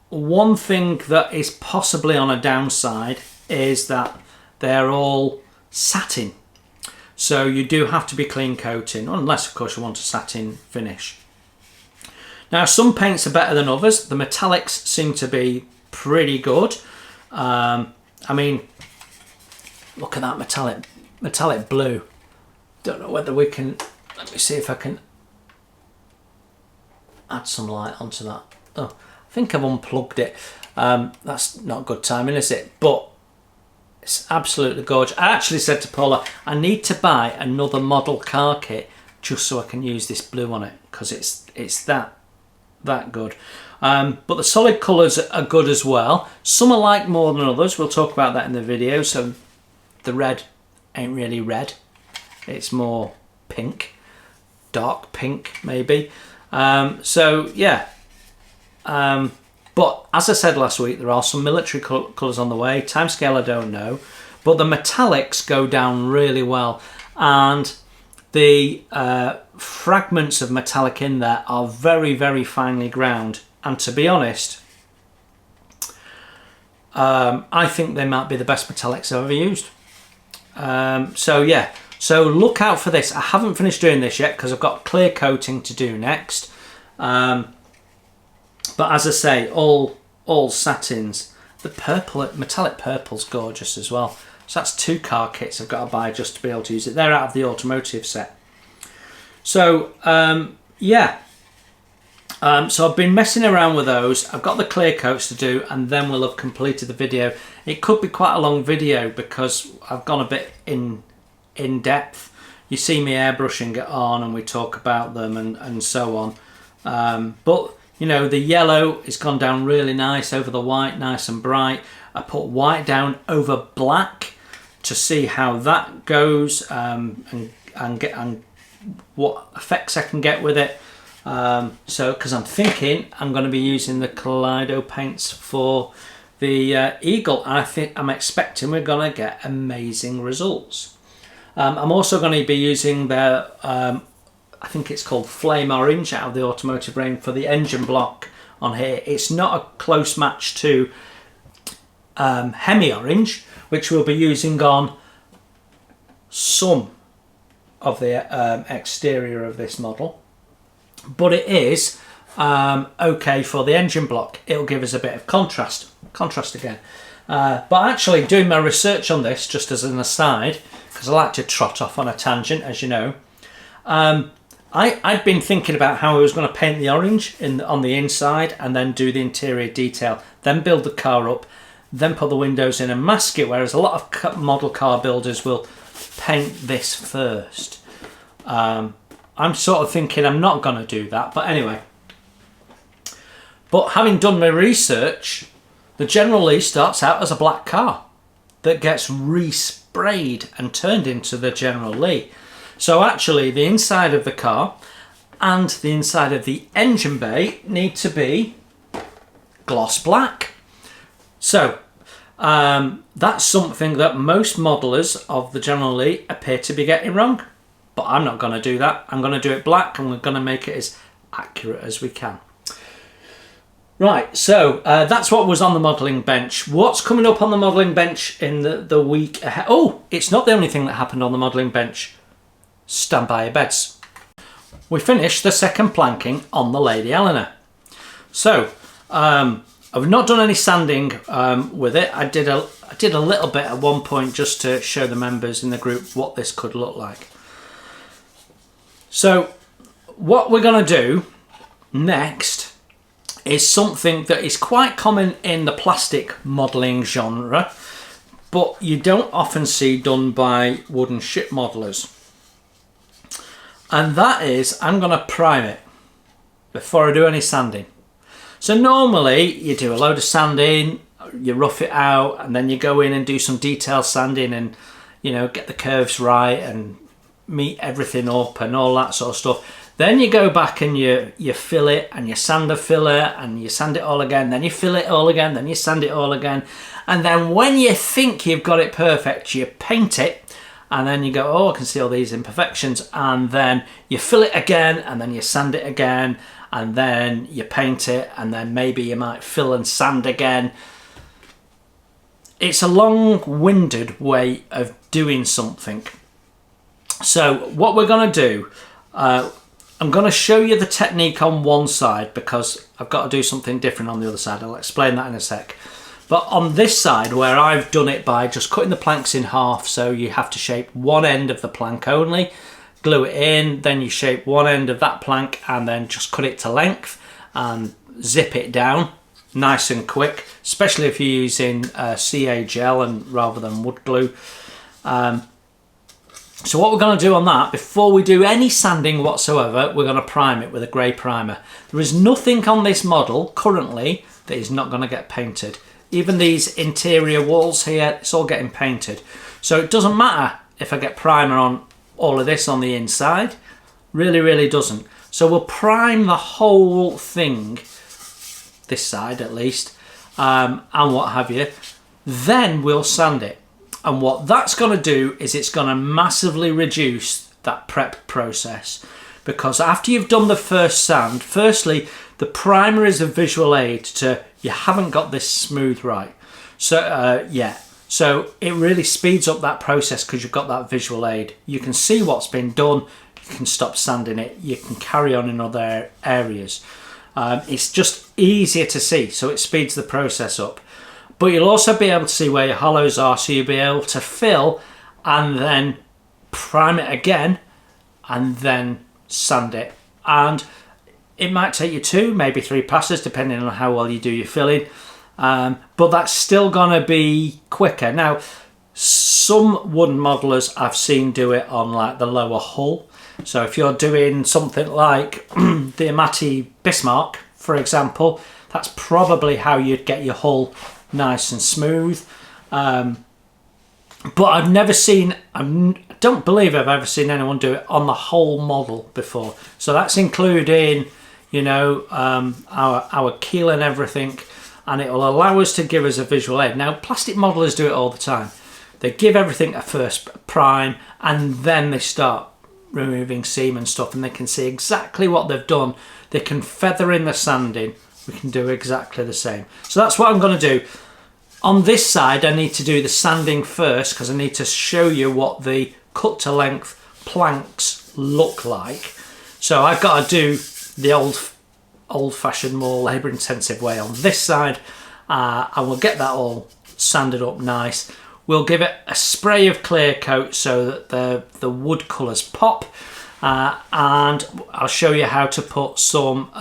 one thing that is possibly on a downside is that they're all satin. So you do have to be clean coating, unless of course you want a satin finish. Now some paints are better than others. The metallics seem to be pretty good. I mean, look at that metallic blue. Don't know whether we can, let me see if I can add some light onto that. Oh, I think I've unplugged it. That's not good timing, is it? But it's absolutely gorgeous. I actually said to Paula, I need to buy another model car kit just so I can use this blue on it, because it's that good. But the solid colours are good as well. Some I like more than others. We'll talk about that in the video. So the red ain't really red. It's more pink, dark pink maybe. So yeah. But as I said last week, there are some military colours on the way. Timescale I don't know. But the metallics go down really well. And the fragments of metallic in there are very, very finely ground. And to be honest, I think they might be the best metallics I've ever used. So yeah, so look out for this. I haven't finished doing this yet because I've got clear coating to do next. But as I say, all satins. The purple, metallic purple's gorgeous as well. So that's 2 car kits I've got to buy just to be able to use it. They're out of the automotive set. So yeah. So I've been messing around with those. I've got the clear coats to do, and then we'll have completed the video. It could be quite a long video because I've gone a bit in depth. You see me airbrushing it on, and we talk about them and so on. But you know, the yellow has gone down really nice over the white, nice and bright. I put white down over black to see how that goes, and what effects I can get with it. So, because I'm thinking I'm going to be using the Kaleido paints for the Eagle, and I'm expecting we're going to get amazing results. I'm also going to be using their, I think it's called Flame Orange out of the automotive range for the engine block on here. It's not a close match to Hemi Orange, which we'll be using on some of the exterior of this model. But it is okay for the engine block. It'll give us a bit of contrast again. But actually doing my research on this, just as an aside, because I like to trot off on a tangent, as you know, I'd been thinking about how I was going to paint the orange on the inside and then do the interior detail, then build the car up, then put the windows in and mask it, whereas a lot of model car builders will paint this first. I'm sort of thinking I'm not going to do that, but anyway. But having done my research, the General Lee starts out as a black car that gets resprayed and turned into the General Lee. So actually the inside of the car and the inside of the engine bay need to be gloss black. So that's something that most modelers of the General Lee appear to be getting wrong. But I'm not going to do that. I'm going to do it black, and we're going to make it as accurate as we can. Right, so that's what was on the modelling bench. What's coming up on the modelling bench in the week ahead? Oh, it's not the only thing that happened on the modelling bench. Stand by your beds. We finished the second planking on the Lady Eleanor. So, I've not done any sanding with it. I did a little bit at one point just to show the members in the group what this could look like. So what we're going to do next is something that is quite common in the plastic modelling genre, but you don't often see done by wooden ship modelers. And that is, I'm going to prime it before I do any sanding. So normally you do a load of sanding, you rough it out, and then you go in and do some detail sanding and, you know, get the curves right and meet everything up and all that sort of stuff. Then you go back and you fill it, and you sand the filler, and you sand it all again, then you fill it all again, then you sand it all again, and then when you think you've got it perfect, you paint it, and then you go, oh, I can see all these imperfections, and then you fill it again, and then you sand it again, and then you paint it, and then maybe you might fill and sand again. It's a long-winded way of doing something. So what we're going to do, I'm going to show you the technique on one side because I've got to do something different on the other side. I'll explain that in a sec. But on this side, where I've done it by just cutting the planks in half, so you have to shape one end of the plank only, glue it in, then you shape one end of that plank and then just cut it to length and zip it down nice and quick, especially if you're using CA gel and rather than wood glue. So what we're going to do on that, before we do any sanding whatsoever, we're going to prime it with a grey primer. There is nothing on this model currently that is not going to get painted. Even these interior walls here, it's all getting painted. So it doesn't matter if I get primer on all of this on the inside. Really doesn't. So we'll prime the whole thing, this side at least, and what have you. Then we'll sand it. And what that's going to do is it's going to massively reduce that prep process. Because after you've done the first sand, firstly, the primer is a visual aid to, you haven't got this smooth right. So, So it really speeds up that process because you've got that visual aid. You can see what's been done, you can stop sanding it, you can carry on in other areas. It's just easier to see, so it speeds the process up. But you'll also be able to see where your hollows are, so you'll be able to fill and then prime it again and then sand it. And it might take you 2, maybe 3 passes, depending on how well you do your filling. But that's still going to be quicker. Now, some wooden modelers I've seen do it on like the lower hull. So if you're doing something like the Amati Bismarck, for example, that's probably how you'd get your hull nice and smooth. But I've never seen, I don't believe I've ever seen anyone do it on the whole model before. So that's including, you know, our keel and everything, and it will allow us to give us a visual aid. Now, plastic modelers do it all the time. They give everything a first prime and then they start removing seam and stuff, and they can see exactly what they've done. They can feather in the sanding. We can do exactly the same. So that's what I'm going to do. On this side, I need to do the sanding first because I need to show you what the cut to length planks look like. So I've got to do the old-fashioned, more labour-intensive way on this side, and we'll get that all sanded up nice. We'll give it a spray of clear coat so that the wood colours pop, and I'll show you how to put some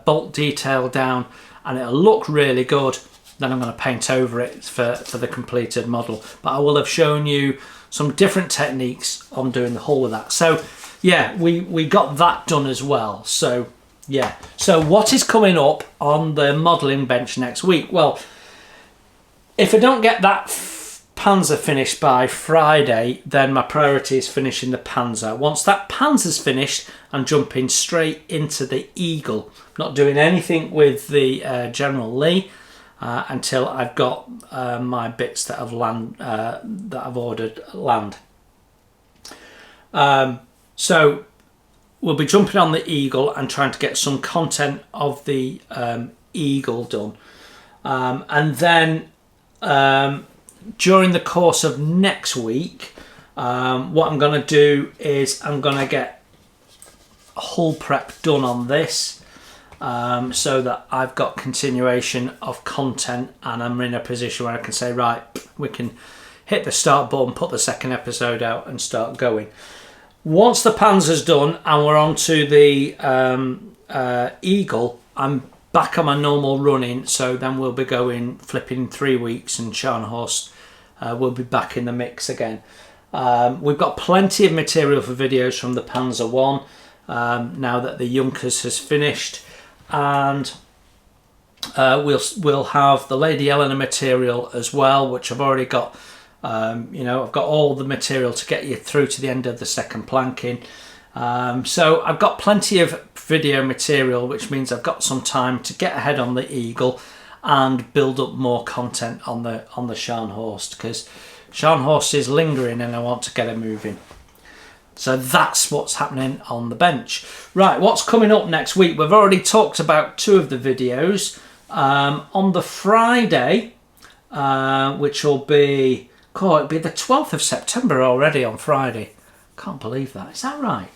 bolt detail down, and it'll look really good. Then I'm going to paint over it for the completed model, but I will have shown you some different techniques on doing the hull with that. So yeah, we got that done as well. So yeah, so what is coming up on the modelling bench next week? Well, if I don't get that Panzer finished by Friday, then my priority is finishing the Panzer. Once that Panzer's finished, I'm jumping straight into the Eagle. I'm not doing anything with the General Lee until I've got my bits that I've ordered land. So we'll be jumping on the Eagle and trying to get some content of the Eagle done, and then during the course of next week, what I'm going to do is I'm going to get hull prep done on this, so that I've got continuation of content and I'm in a position where I can say, right, we can hit the start button, put the second episode out and start going. Once the Panzer's done and we're on to the Eagle, I'm back on my normal running, so then we'll be going flipping 3 weeks and Scharnhorst will be back in the mix again. We've got plenty of material for videos from the Panzer 1 now that the Junkers has finished, and we'll have the Lady Eleanor material as well, which I've already got. You know, I've got all the material to get you through to the end of the second planking. So I've got plenty of video material, which means I've got some time to get ahead on the Eagle and build up more content on the Scharnhorst, because Scharnhorst is lingering and I want to get her moving. So that's what's happening on the bench. Right, what's coming up next week? We've already talked about 2 of the videos. On the Friday, which will be, it'll be the 12th of September already on Friday. Can't believe that. Is that right?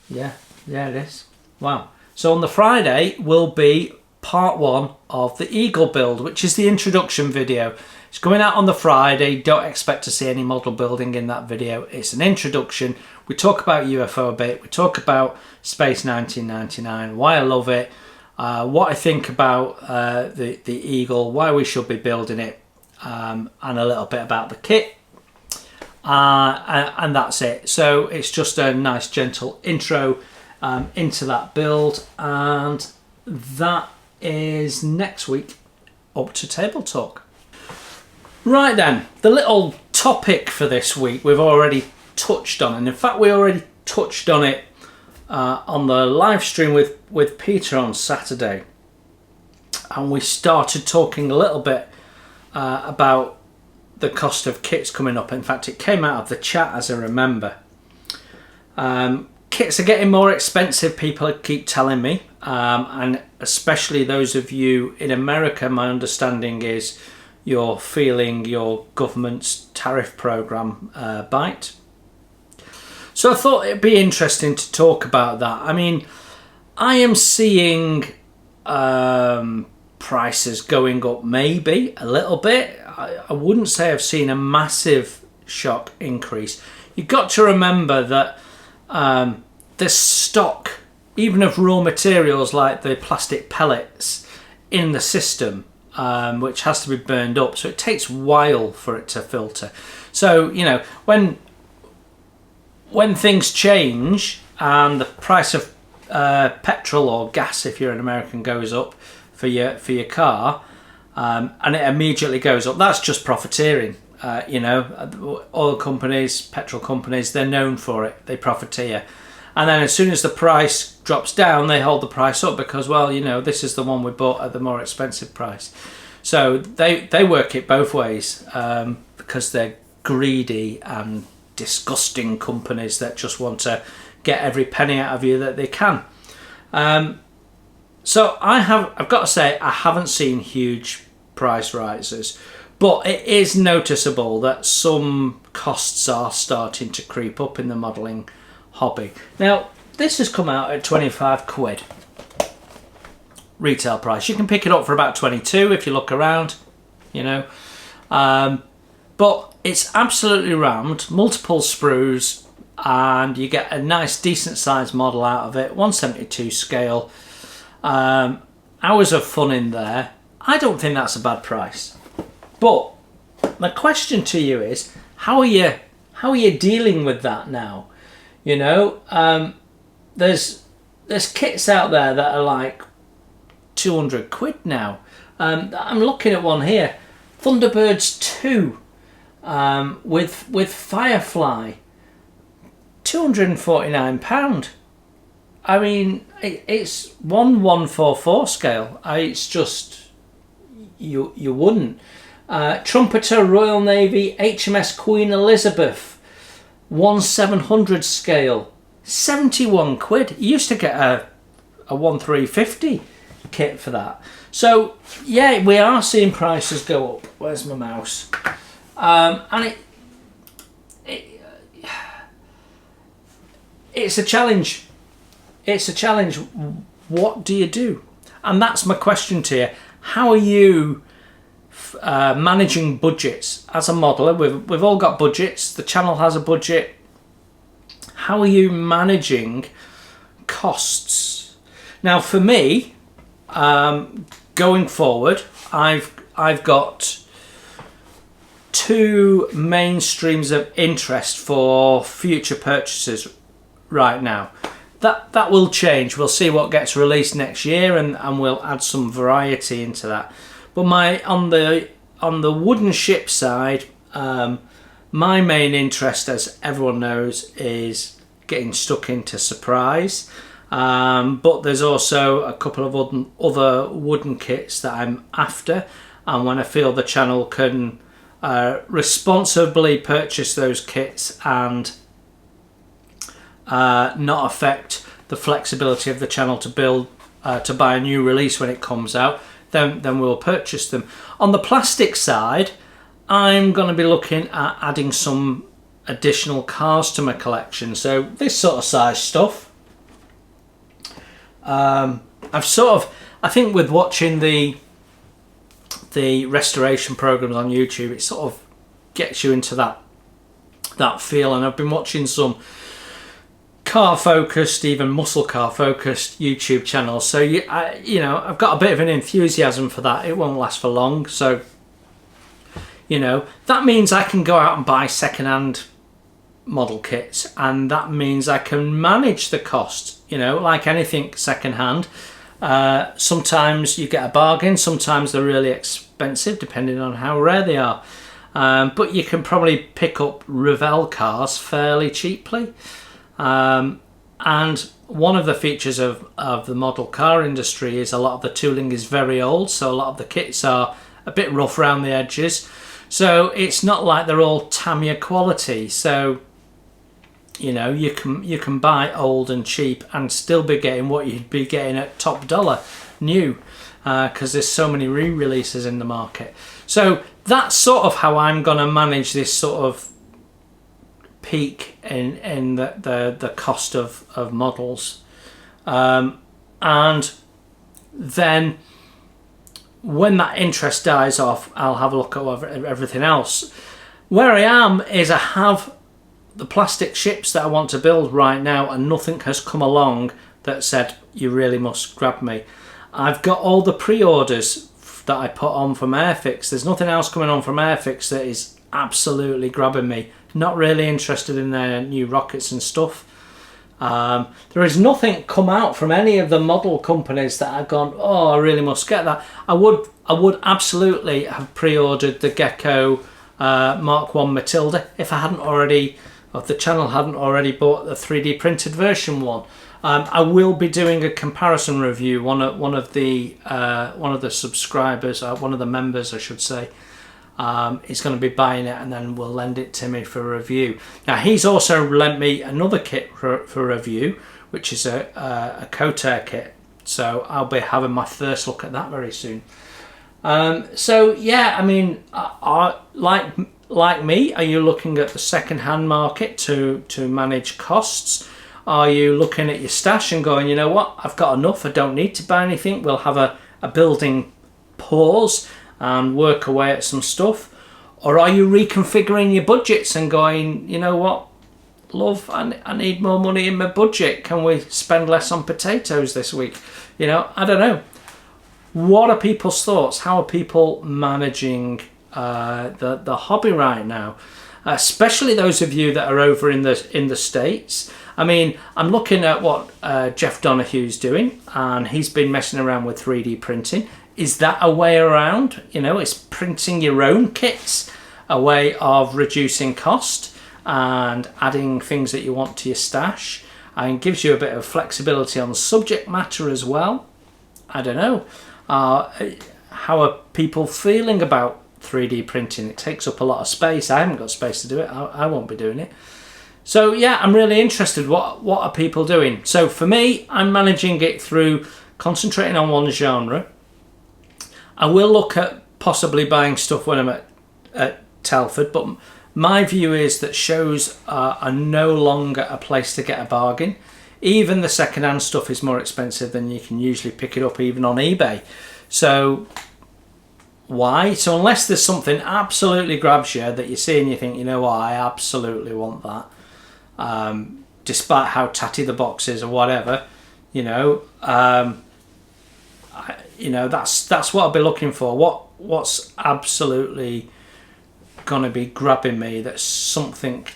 Yeah, it is. Wow. So on the Friday will be part 1 of the Eagle build, which is the introduction video. It's going out on the Friday. Don't expect to see any model building in that video. It's an introduction. We talk about UFO a bit. We talk about Space 1999, why I love it, what I think about the Eagle, why we should be building it, and a little bit about the kit. And that's it. So it's just a nice gentle intro into that build, and that is next week up to Table Talk. Right then, the little topic for this week we've already touched on, and in fact we already touched on it on the live stream with Peter on Saturday, and we started talking a little bit about the cost of kits coming up. In fact, it came out of the chat, as I remember. Kits are getting more expensive, people keep telling me, and especially those of you in America, my understanding is you're feeling your government's tariff program bite. So I thought it'd be interesting to talk about that. I mean, I am seeing prices going up maybe a little bit. I wouldn't say I've seen a massive shock increase. You've got to remember that there's stock, even of raw materials like the plastic pellets, in the system, which has to be burned up. So it takes a while for it to filter. So, you know, when things change and the price of petrol or gas, if you're an American, goes up for your car, and it immediately goes up, that's just profiteering. You know, oil companies, petrol companies, they're known for it. They profiteer. And then as soon as the price drops down, they hold the price up because, well, you know, this is the one we bought at the more expensive price. So they work it both ways, because they're greedy and disgusting companies that just want to get every penny out of you that they can. So I've got to say, I haven't seen huge price rises, but it is noticeable that some costs are starting to creep up in the modelling hobby. Now, this has come out at 25 quid retail price. You can pick it up for about 22 if you look around, you know. But it's absolutely rammed, multiple sprues, and you get a nice decent sized model out of it, 172 scale. Hours of fun in there. I don't think that's a bad price. But my question to you is, how are you dealing with that now? You know, there's kits out there that are like 200 quid now. I'm looking at one here, Thunderbirds 2, with Firefly, £249. I mean, it's 144 scale. It's just, you wouldn't. Trumpeter Royal Navy HMS Queen Elizabeth, 1/700 scale, 71 quid. You used to get a 1350 kit for that. So yeah, we are seeing prices go up. Where's my mouse? And it's a challenge. It's a challenge. What do you do? And that's my question to you. How are you managing budgets as a modeler? We've all got budgets. The channel has a budget. How are you managing costs? Now, for me, going forward, I've got 2 main streams of interest for future purchases right now. That will change. We'll see what gets released next year, and we'll add some variety into that. But on the wooden ship side, my main interest, as everyone knows, is getting stuck into Surprise. But there's also a couple of other wooden kits that I'm after, and when I feel the channel can responsibly purchase those kits and not affect the flexibility of the channel to build to buy a new release when it comes out, then we'll purchase them. On the plastic side, I'm going to be looking at adding some additional cars to my collection. So this sort of size stuff. I think with watching the restoration programs on YouTube, it sort of gets you into that feel. And I've been watching some car focused, even muscle car focused YouTube channels. So I've got a bit of an enthusiasm for that. It won't last for long. So that means I can go out and buy second-hand model kits, and that means I can manage the cost. Like anything second-hand, sometimes you get a bargain, sometimes they're really expensive depending on how rare they are, but you can probably pick up Revell cars fairly cheaply, and one of the features of the model car industry is a lot of the tooling is very old, so a lot of the kits are a bit rough around the edges. So it's not like they're all Tamiya quality. So you can buy old and cheap and still be getting what you'd be getting at top dollar new, because there's so many re-releases in the market. So that's sort of how I'm going to manage this sort of peak in the cost of models, and then when that interest dies off, I'll have a look at everything else. Where I am is I have the plastic ships that I want to build right now, and nothing has come along that said you really must grab me. I've got all the pre-orders that I put on from Airfix. There's nothing else coming on from Airfix that is absolutely grabbing me. Not really interested in their new rockets and stuff. There is nothing come out from any of the model companies that I've gone, oh, I really must get that. I would absolutely have pre-ordered the Gecko Mark 1 Matilda if I hadn't already, or if the channel hadn't already bought the 3D printed version one. I will be doing a comparison review. One of the subscribers, one of the members, I should say, is going to be buying it and then will lend it to me for review. Now he's also lent me another kit for review, which is a Koteir kit. So I'll be having my first look at that very soon. So yeah, I mean, like me, are you looking at the second-hand market to manage costs? Are you looking at your stash and going, you know what, I've got enough, I don't need to buy anything, we'll have a building pause and work away at some stuff? Or are you reconfiguring your budgets and going, you know what, love, I need more money in my budget, can we spend less on potatoes this week? I don't know. What are people's thoughts? How are people managing the hobby right now? Especially those of you that are over in the States. I mean, I'm looking at what Jeff Donahue's doing, and he's been messing around with 3D printing. Is that a way around? Is printing your own kits a way of reducing cost and adding things that you want to your stash, and gives you a bit of flexibility on subject matter as well? I don't know. How are people feeling about 3D printing? It takes up a lot of space. I haven't got space to do it. I won't be doing it. So yeah, I'm really interested. What are people doing? So for me, I'm managing it through concentrating on one genre. I will look at possibly buying stuff when I'm at Telford, but my view is that shows are no longer a place to get a bargain. Even the second-hand stuff is more expensive than you can usually pick it up even on eBay. So why? So unless there's something absolutely grabs you that you see and you think, you know what, I absolutely want that, despite how tatty the box is or whatever, that's what I'll be looking for. What's absolutely gonna be grabbing me? That's something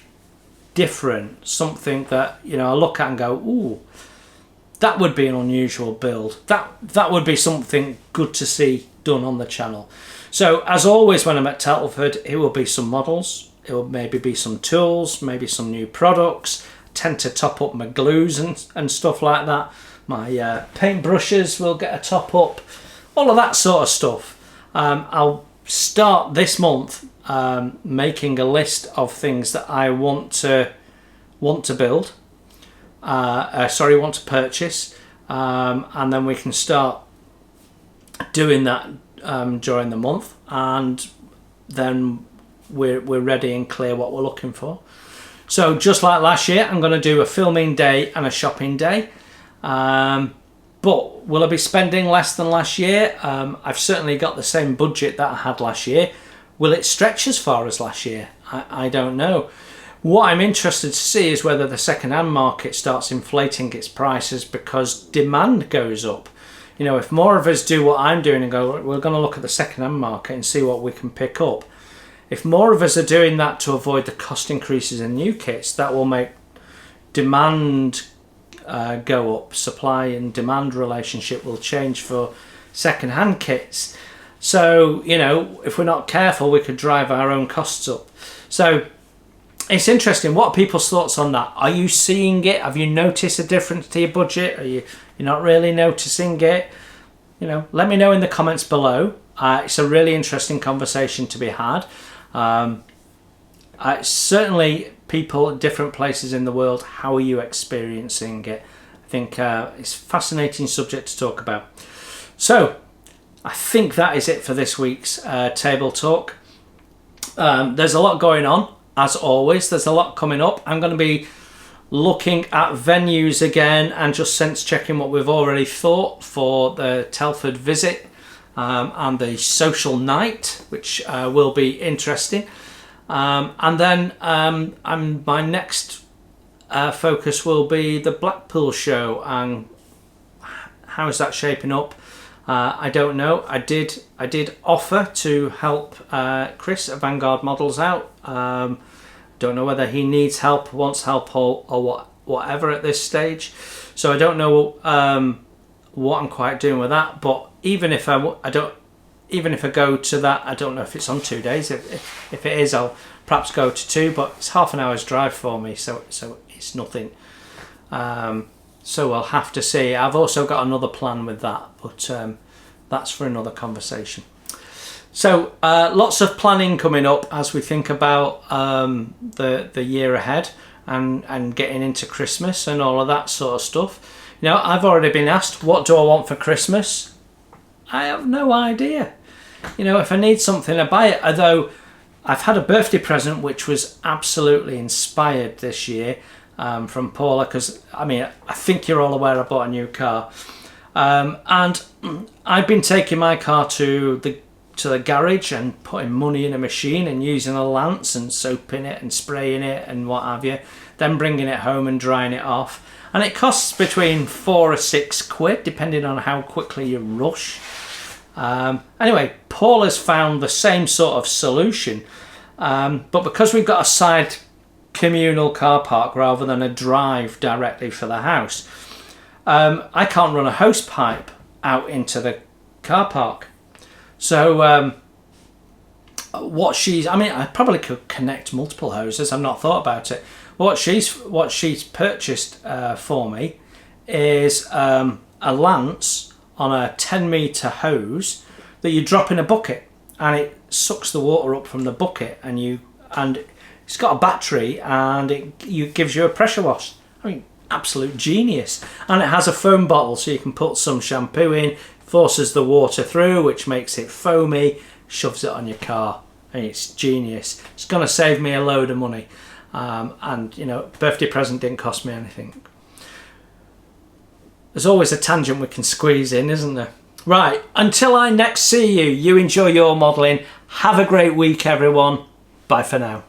different, something that I look at and go, ooh, that would be an unusual build. That would be something good to see done on the channel. So as always, when I'm at Telford, it will be some models. It will maybe be some tools, maybe some new products. I tend to top up my glues and stuff like that. My paint brushes will get a top up. All of that sort of stuff. I'll start this month making a list of things that I want to build. Want to purchase, and then we can start doing that during the month, and then we're ready and clear what we're looking for. So just like last year, I'm going to do a filming day and a shopping day. But will I be spending less than last year? I've certainly got the same budget that I had last year. Will it stretch as far as last year? I don't know. What I'm interested to see is whether the second-hand market starts inflating its prices because demand goes up. You know, if more of us do what I'm doing and go, we're going to look at the second-hand market and see what we can pick up. If more of us are doing that to avoid the cost increases in new kits, that will make demand go up. Supply and demand relationship will change for second-hand kits. So, you know, if we're not careful, we could drive our own costs up. So it's interesting. What are people's thoughts on that? Are you seeing it? Have you noticed a difference to your budget? You're not really noticing it? You know, let me know in the comments below. It's a really interesting conversation to be had. Certainly people at different places in the world, how are you experiencing it? I think it's a fascinating subject to talk about. So I think that is it for this week's table talk. There's a lot going on, as always. There's a lot coming up. I'm going to be looking at venues again and just sense checking what we've already thought for the Telford visit and the social night, which will be interesting. And then my next focus will be the Blackpool show, and how is that shaping up? I don't know. I did offer to help Chris at Vanguard Models out. Don't know whether he needs help, wants help, or whatever at this stage. So I don't know what I'm quite doing with that. But even if I go to that, I don't know if it's on 2 days. If it is, I'll perhaps go to 2. But it's half an hour's drive for me, so it's nothing. So we'll have to see. I've also got another plan with that, but that's for another conversation. So lots of planning coming up as we think about the year ahead and getting into Christmas and all of that sort of stuff. You know, I've already been asked, what do I want for Christmas? I have no idea. You know, if I need something, I buy it. Although I've had a birthday present which was absolutely inspired this year from Paula, because I mean, I think you're all aware I bought a new car, and I've been taking my car to the garage and putting money in a machine and using a lance and soaping it and spraying it and what have you, then bringing it home and drying it off, and it costs between £4 or £6 depending on how quickly you rush. Anyway, Paul has found the same sort of solution, but because we've got a side communal car park rather than a drive directly for the house, I can't run a hose pipe out into the car park. So I probably could connect multiple hoses. I've not thought about it. What she's purchased for me is a lance on a 10-meter hose that you drop in a bucket, and it sucks the water up from the bucket, and it's got a battery, and it gives you a pressure wash. I mean, absolute genius. And it has a foam bottle, so you can put some shampoo in, forces the water through, which makes it foamy, shoves it on your car, and it's genius. It's going to save me a load of money, and you know, birthday present didn't cost me anything. There's always a tangent we can squeeze in, isn't there? Right, until I next see you, you enjoy your modelling. Have a great week, everyone. Bye for now.